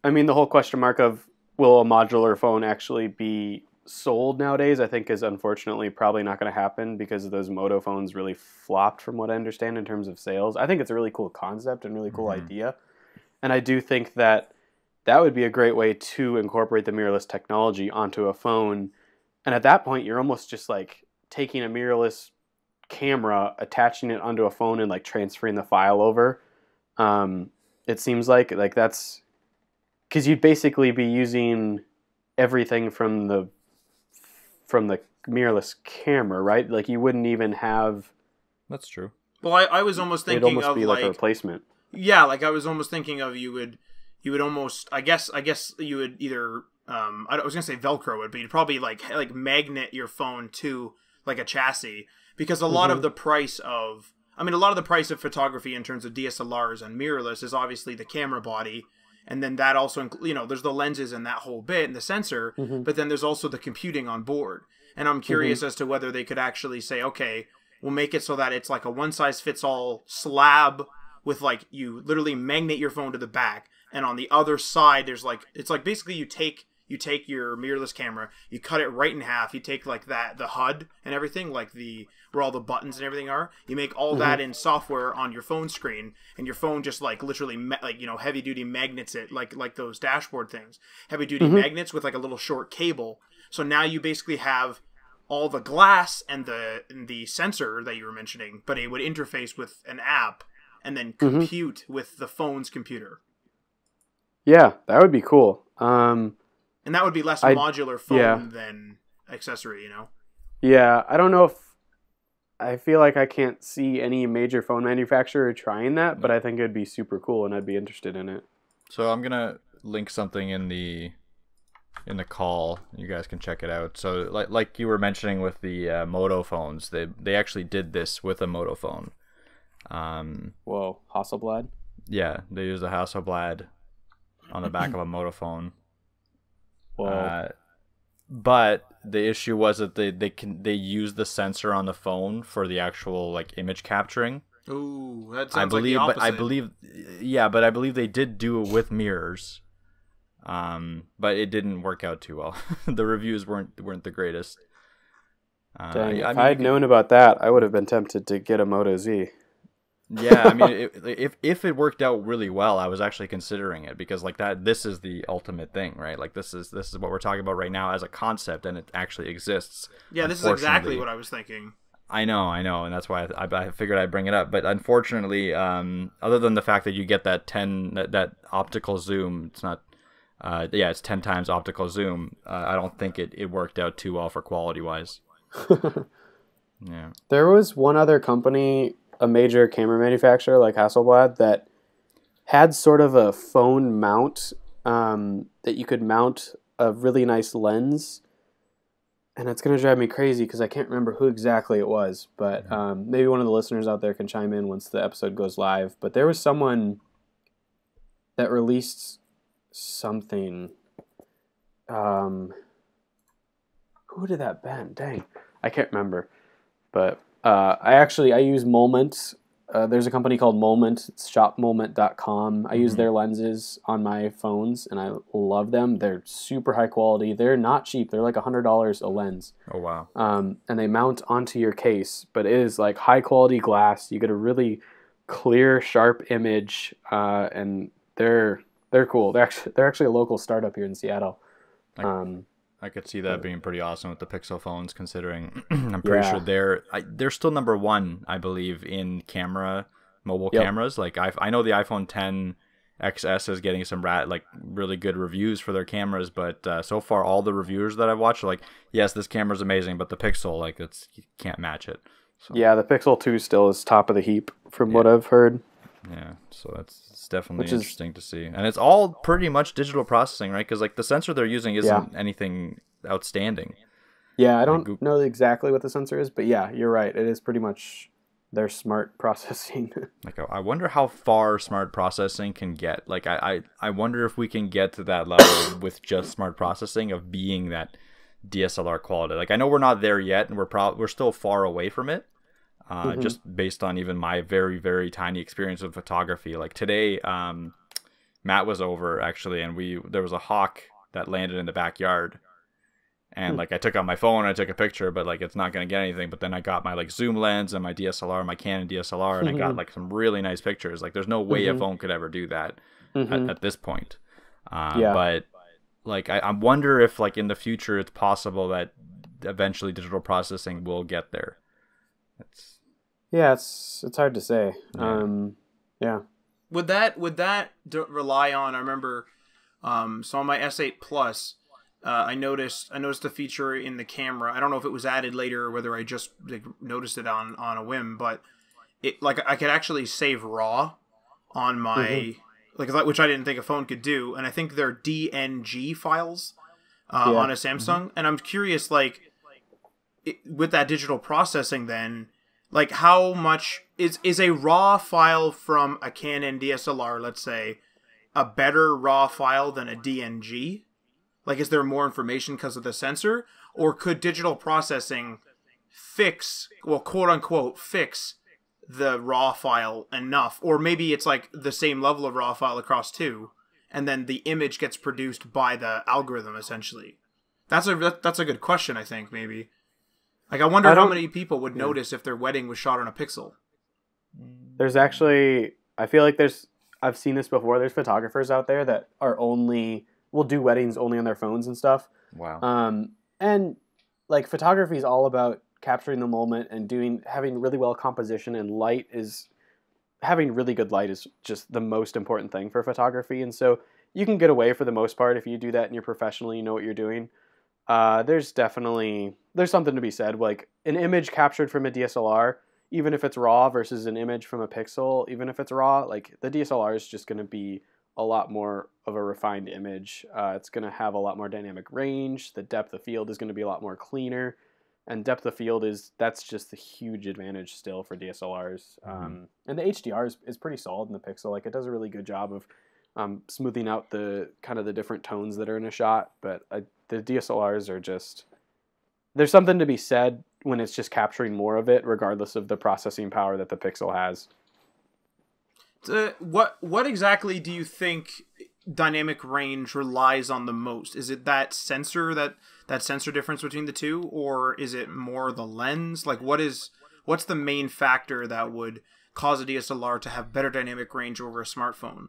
I mean, the whole question mark of will a modular phone actually be sold nowadays, I think is unfortunately probably not going to happen because those Moto phones really flopped from what I understand in terms of sales. I think it's a really cool concept and really cool idea. And I do think that would be a great way to incorporate the mirrorless technology onto a phone. And at that point, you're almost just like taking a mirrorless camera, attaching it onto a phone and like transferring the file over. It seems like that's because you'd basically be using everything from the mirrorless camera, right? Like you wouldn't even have. That's true. Well, I was almost thinking it'd almost be like a replacement. Yeah, like I was almost thinking of you would almost I guess you would either I was gonna say Velcro it, but you'd probably like magnet your phone to like a chassis, because a lot of the price of photography in terms of DSLRs and mirrorless is obviously the camera body, and then that also there's the lenses and that whole bit and the sensor, but then there's also the computing on board. And I'm curious as to whether they could actually say, okay, we'll make it so that it's like a one size fits all slab with like you literally magnet your phone to the back, and on the other side there's like, it's like basically you take your mirrorless camera, you cut it right in half, you take like the HUD and everything, like where all the buttons and everything are, you make all that in software on your phone screen, and your phone just like literally heavy duty magnets it, like those dashboard things, heavy duty magnets with like a little short cable. So now you basically have all the glass and the sensor that you were mentioning, but it would interface with an app and then compute with the phone's computer. Yeah, that would be cool. And that would be less modular phone than accessory, Yeah, I don't know if I feel like I can't see any major phone manufacturer trying that, but I think it'd be super cool and I'd be interested in it. So I'm going to link something in the in the call. You guys can check it out. So like you were mentioning with the Moto phones, they actually did this with a Moto phone. Whoa, Hasselblad. Yeah, they used a Hasselblad on the back of a Moto phone. Whoa. But the issue was that they used the sensor on the phone for the actual like image capturing. Ooh, that sounds like the opposite. But I believe they did do it with mirrors. But it didn't work out too well. The reviews weren't the greatest. Dang, if I had known about that, I would have been tempted to get a Moto Z. Yeah, I mean, if it worked out really well, I was actually considering it because like that, this is the ultimate thing, right? Like this is what we're talking about right now as a concept, and it actually exists. Yeah, this is exactly what I was thinking. I know, and that's why I figured I'd bring it up. But unfortunately, other than the fact that you get that optical zoom, it's not. It's 10 times optical zoom. I don't think it worked out too well for quality wise. Yeah. There was one other company, a major camera manufacturer like Hasselblad, that had sort of a phone mount that you could mount a really nice lens. And it's going to drive me crazy because I can't remember who exactly it was. But maybe one of the listeners out there can chime in once the episode goes live. But there was someone that released something. Who did that been? Dang, I can't remember. But I use Moment. There's a company called Moment. It's shopmoment.com. I use their lenses on my phones, and I love them. They're super high quality. They're not cheap. They're like $100 a lens. Oh, wow. And they mount onto your case, but it is like high quality glass. You get a really clear, sharp image, and they're cool. They're actually a local startup here in Seattle. I could see that being pretty awesome with the Pixel phones, considering I'm pretty sure they're still number one, I believe, in mobile cameras. Like I know the iPhone 10 XS is getting some really good reviews for their cameras, but so far all the reviewers that I've watched are like, yes, this camera's amazing, but the Pixel, you can't match it. So. Yeah, the Pixel 2 still is top of the heap from what I've heard. Yeah, so it's definitely interesting to see. And it's all pretty much digital processing, right? Because the sensor they're using isn't anything outstanding. Yeah, I don't know exactly what the sensor is, but yeah, you're right. It is pretty much their smart processing. I wonder how far smart processing can get. I wonder if we can get to that level with just smart processing of being that DSLR quality. I know we're not there yet, and we're still far away from it. Just based on even my very, very tiny experience with photography. Like today, Matt was over actually, and there was a hawk that landed in the backyard, and I took out my phone, and I took a picture, but it's not going to get anything. But then I got my zoom lens and my DSLR, my Canon DSLR, and I got some really nice pictures. There's no way a phone could ever do that at this point. But I wonder if in the future it's possible that eventually digital processing will get there. Yeah, it's hard to say. Yeah. Would that rely on? I remember, so on my S8 Plus, I noticed a feature in the camera. I don't know if it was added later or whether I just noticed it on a whim, but it I could actually save RAW on my which I didn't think a phone could do, and I think they're DNG files on a Samsung, and I'm curious with that digital processing then. How much is a RAW file from a Canon DSLR, let's say, a better RAW file than a DNG? Is there more information because of the sensor? Or could digital processing quote unquote, fix the RAW file enough? Or maybe it's the same level of RAW file across two, and then the image gets produced by the algorithm, essentially. That's a good question, I think, maybe. I wonder how many people would notice if their wedding was shot on a Pixel. There's actually, I feel like I've seen this before. There's photographers out there that will do weddings only on their phones and stuff. Wow. And photography is all about capturing the moment and having really well composition, and having really good light is just the most important thing for photography. And so you can get away for the most part if you do that and you're professional, you know what you're doing. There's something to be said. An image captured from a DSLR, even if it's RAW versus an image from a Pixel, even if it's RAW, the DSLR is just going to be a lot more of a refined image. It's going to have a lot more dynamic range. The depth of field is going to be a lot more cleaner. And depth of field that's just a huge advantage still for DSLRs. And the HDR is pretty solid in the Pixel. Like, it does a really good job of smoothing out the kind of the different tones that are in a shot. But the DSLRs are just, there's something to be said when it's just capturing more of it, regardless of the processing power that the Pixel has. What exactly do you think dynamic range relies on the most? Is it that sensor that sensor difference between the two, or is it more the lens? Like, what's the main factor that would cause a DSLR to have better dynamic range over a smartphone?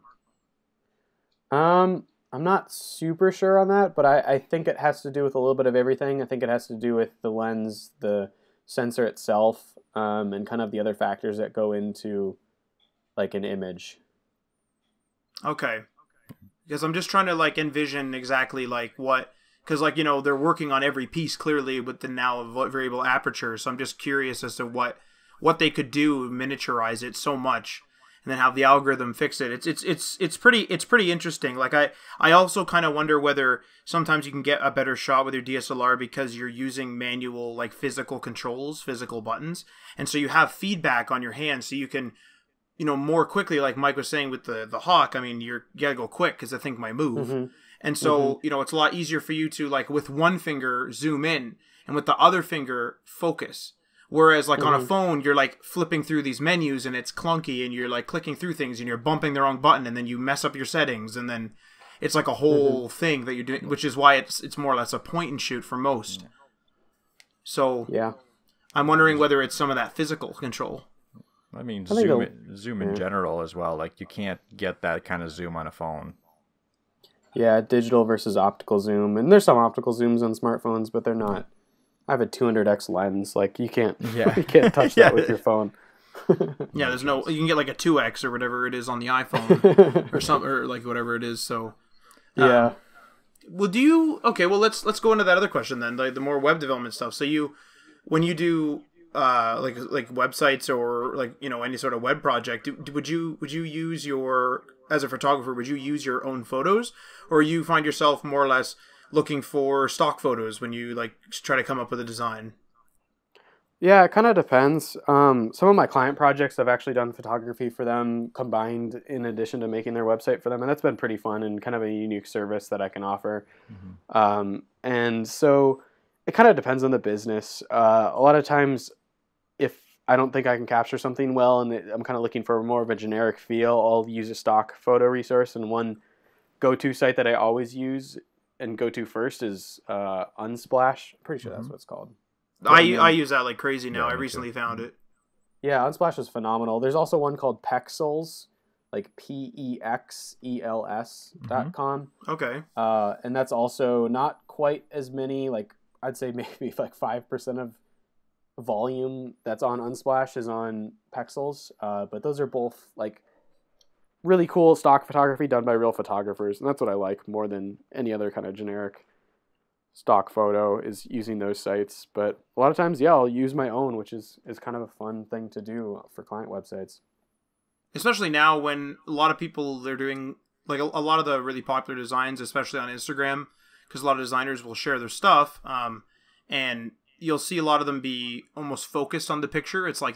I'm not super sure on that, but I think it has to do with a little bit of everything. I think it has to do with the lens, the sensor itself, and kind of the other factors that go into like an image. Okay. Because I'm just trying to like envision exactly like what, because like, you know, they're working on every piece clearly with the now variable aperture. So I'm just curious as to what they could do, miniaturize it so much, and then have the algorithm fix it. It's pretty interesting. Like I also kind of wonder whether sometimes you can get a better shot with your DSLR because you're using manual, like physical controls, physical buttons, and so you have feedback on your hand, so you can, you know, more quickly, like Mike was saying with the Hawk. I mean, you gotta go quick because the thing might move, and so you know, it's a lot easier for you to, like, with one finger zoom in and with the other finger focus. Whereas like on a phone, you're like flipping through these menus and it's clunky, and you're like clicking through things and you're bumping the wrong button, and then you mess up your settings, and then it's like a whole thing that you're doing, which is why it's more or less a point and shoot for most. So yeah, I'm wondering whether it's some of that physical control. I mean, zoom in general as well. Like, you can't get that kind of zoom on a phone. Yeah, digital versus optical zoom. And there's some optical zooms on smartphones, but they're not. I have a 200x lens. Like, you can't touch that with your phone. Yeah, there's no, you can get like a 2x or whatever it is on the iPhone or something, or like whatever it is. So yeah. Well, let's go into that other question then, like the more web development stuff. So when you do like websites or, like, you know, any sort of web project, would you use as a photographer, would you use your own photos, or you find yourself more or less looking for stock photos when you like try to come up with a design? Yeah, it kind of depends. Some of my client projects, I've actually done photography for them combined in addition to making their website for them, and that's been pretty fun and kind of a unique service that I can offer. And so it kind of depends on the business. A lot of times, if I don't think I can capture something well and I'm kind of looking for more of a generic feel, I'll use a stock photo resource. And one go-to site that I always use and go to first is Unsplash. I'm pretty sure that's what it's called. I use that like crazy now. I recently found it. Yeah, Unsplash is phenomenal. There's also one called Pexels, like PEXELS.com. Okay. And that's also not quite as many, like I'd say maybe like 5% of volume that's on Unsplash is on Pexels. But those are both like really cool stock photography done by real photographers. And that's what I like more than any other kind of generic stock photo, is using those sites. But a lot of times, yeah, I'll use my own, which is kind of a fun thing to do for client websites. Especially now when a lot of people, they're doing like a lot of the really popular designs, especially on Instagram, because a lot of designers will share their stuff, and you'll see a lot of them be almost focused on the picture. It's like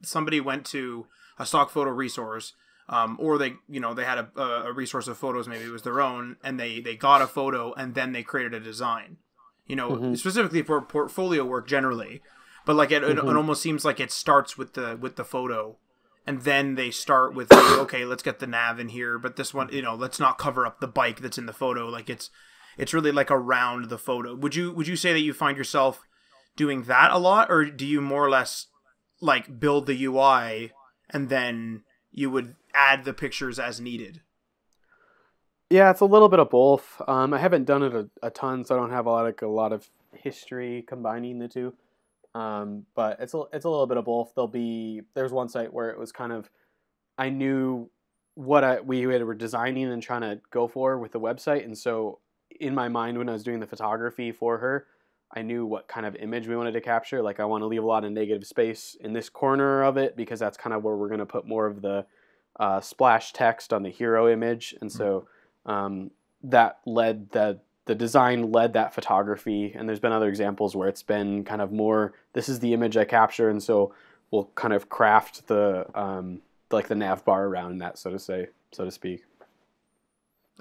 somebody went to a stock photo resource, or they had a resource of photos, maybe it was their own, and they got a photo and then they created a design, specifically for portfolio work generally. But like it almost seems like it starts with the photo, and then they start with like, okay, let's get the nav in here, but this one, let's not cover up the bike that's in the photo. Like it's really like around the photo. Would you say that you find yourself doing that a lot, or do you more or less like build the UI and then you would add the pictures as needed? Yeah, it's a little bit of both. I haven't done it a ton, so I don't have a lot of history combining the two. But it's a little bit of both. There's one site where it was kind of, I knew what we were designing and trying to go for with the website, and so in my mind when I was doing the photography for her, I knew what kind of image we wanted to capture. Like, I want to leave a lot of negative space in this corner of it because that's kind of where we're going to put more of the splash text on the hero image, and so that led the design led that photography. And there's been other examples where it's been kind of more, this is the image I capture, and so we'll kind of craft the like the nav bar around that, so to speak.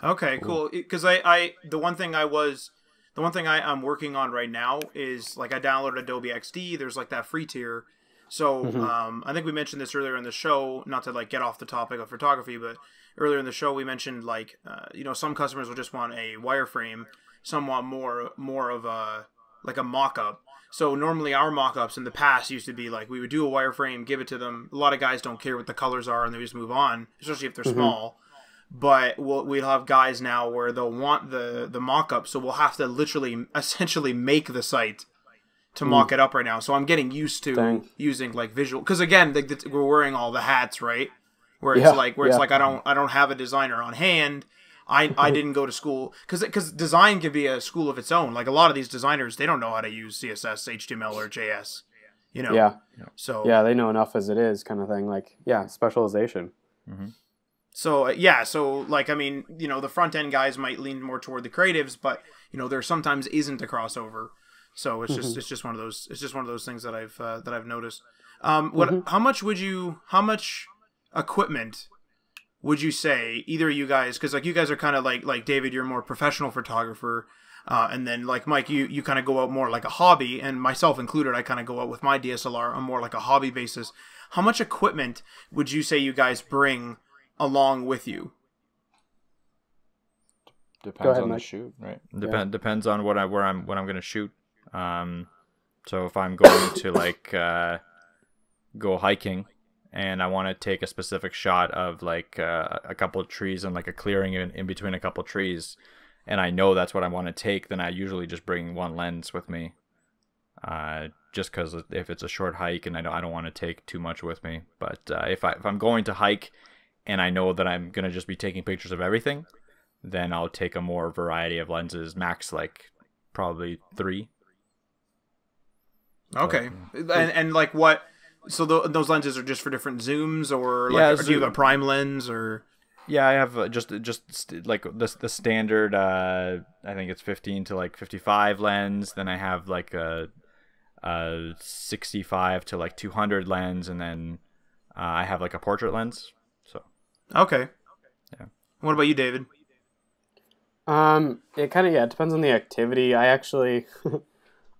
Okay, cool. Because the one thing I'm working on right now is like I downloaded Adobe XD. There's like that free tier. So I think we mentioned this earlier in the show, not to like get off the topic of photography, but earlier in the show we mentioned like some customers will just want a wireframe, some want more of a like a mock-up. So normally our mock-ups in the past used to be like we would do a wireframe, give it to them. A lot of guys don't care what the colors are and they just move on, especially if they're small. But we'll have guys now where they'll want the mock-up, so we'll have to literally essentially make the site to mock it up right now. So I'm getting used to using like visual, because again we're wearing all the hats, right? Where it's like I don't have a designer on hand. I didn't go to school because design can be a school of its own. Like a lot of these designers, they don't know how to use CSS, HTML, or JS. So they know enough as it is, kind of thing. Like specialization. So so like I mean, the front end guys might lean more toward the creatives, but there sometimes isn't a crossover. So it's just one of those things that I've noticed. How much equipment would you say either of you guys, because like you guys are kind of like David, you're a more professional photographer, and then like Mike, you kind of go out more like a hobby, and myself included, I kind of go out with my DSLR on more like a hobby basis. How much equipment would you say you guys bring along with you? Depends on the shoot, right? Depends on what I'm going to shoot. So if I'm going to like go hiking and I want to take a specific shot of like a couple of trees and like a clearing in between a couple of trees, and I know that's what I want to take, then I usually just bring one lens with me. Just because if it's a short hike and I don't want to take too much with me. But if I'm going to hike and I know that I'm gonna just be taking pictures of everything, then I'll take a more variety of lenses, max like probably 3. Okay, and like what? So those lenses are just for different zooms, or like, or do you have a prime lens, or? Yeah, I have just like the standard. I think it's 15 to like 55 lens. Then I have like a 65 to like 200 lens, and then I have like a portrait lens. So. Okay. Yeah. What about you, David? It kind of it depends on the activity.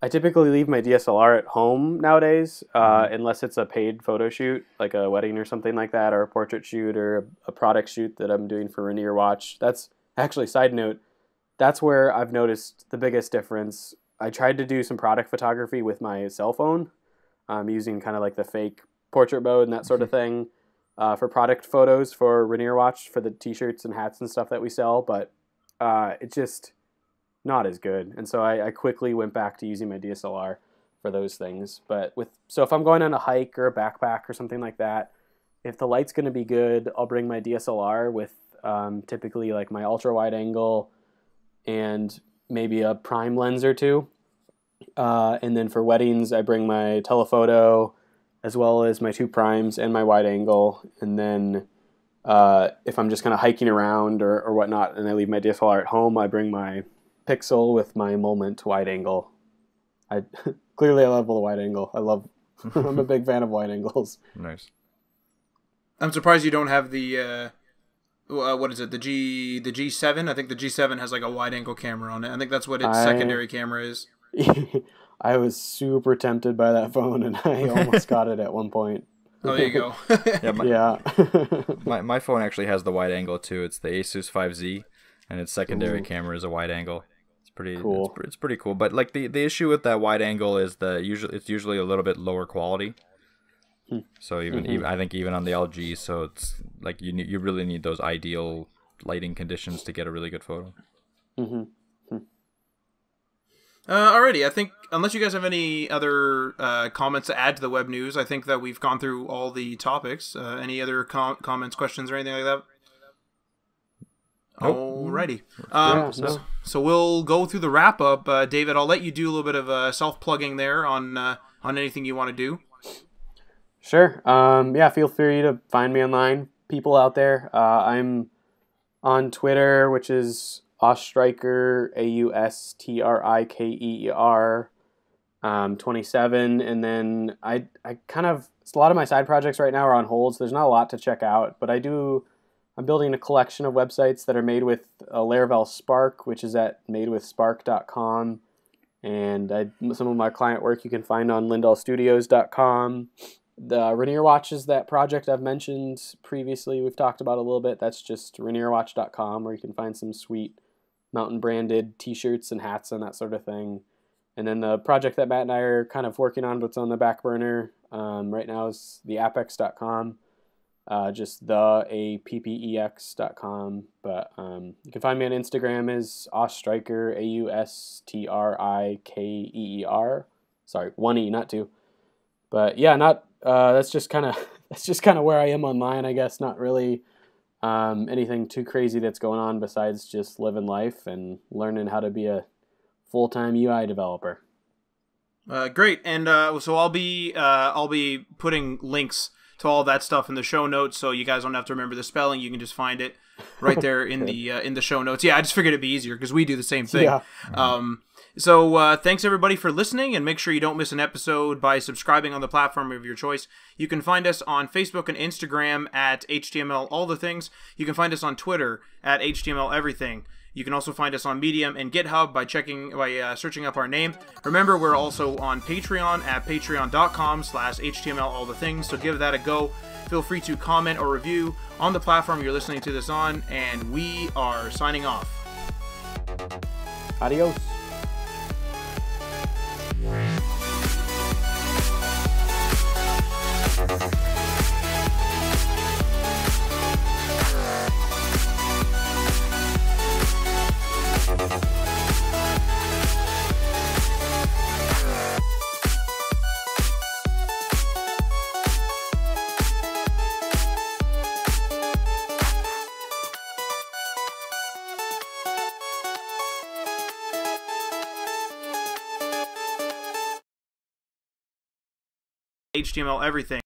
I typically leave my DSLR at home nowadays, unless it's a paid photo shoot, like a wedding or something like that, or a portrait shoot, or a product shoot that I'm doing for Rainier Watch. That's actually, side note, that's where I've noticed the biggest difference. I tried to do some product photography with my cell phone, using kind of like the fake portrait mode and that sort of thing, for product photos for Rainier Watch, for the t-shirts and hats and stuff that we sell, but it's just not as good. And so I quickly went back to using my DSLR for those things. But so if I'm going on a hike or a backpack or something like that, if the light's going to be good, I'll bring my DSLR with typically like my ultra wide angle and maybe a prime lens or two. And then for weddings, I bring my telephoto as well as my 2 primes and my wide angle. And then if I'm just kind of hiking around or whatnot and I leave my DSLR at home, I bring my Pixel with my Moment wide angle. I love the wide angle. I'm a big fan of wide angles. Nice. I'm surprised you don't have the what is it? The G7? I think the G7 has like a wide angle camera on it. I think that's what its secondary camera is. I was super tempted by that phone and I almost got it at one point. Oh, there you go. My phone actually has the wide angle too. It's the Asus 5Z, and its secondary camera is a wide angle. It's pretty cool. It's pretty cool. But like the issue with that wide angle is it's usually a little bit lower quality. So even I think even on the LG, so it's like you really need those ideal lighting conditions to get a really good photo. Alrighty, I think unless you guys have any other comments to add to the web news, I think that we've gone through all the topics. Any other comments, questions, or anything like that? Nope. Alrighty. So we'll go through the wrap up. David, I'll let you do a little bit of self-plugging there on anything you want to do. Sure. Feel free to find me online, people out there. I'm on Twitter, which is Austriker, AUSTRIKER 27, and then I kind of, a lot of my side projects right now are on hold, so there's not a lot to check out, but I'm building a collection of websites that are made with Laravel Spark, which is at madewithspark.com, and some of my client work you can find on lindahlstudios.com. The Rainier Watch is that project I've mentioned previously, we've talked about a little bit. That's just rainierwatch.com, where you can find some sweet mountain branded t-shirts and hats and that sort of thing. And then the project that Matt and I are kind of working on, what's on the back burner right now, is the apex.com, just the appex.com. But you can find me on Instagram as Austriker, AUSTRIKEER. Sorry, 1 E, not 2. But yeah, that's just kind of where I am online, I guess. Not really anything too crazy that's going on besides just living life and learning how to be a full-time UI developer. Great, and so I'll be putting links to all that stuff in the show notes, so you guys don't have to remember the spelling. You can just find it right there in the show notes. Yeah, I just figured it'd be easier because we do the same thing. Yeah. So thanks everybody for listening, and make sure you don't miss an episode by subscribing on the platform of your choice. You can find us on Facebook and Instagram at HTML All the Things. You can find us on Twitter at HTML Everything. You can also find us on Medium and GitHub by searching up our name. Remember, we're also on Patreon at patreon.com/HTMLAllTheThings, so give that a go. Feel free to comment or review on the platform you're listening to this on, and we are signing off. Adios. HTML Everything.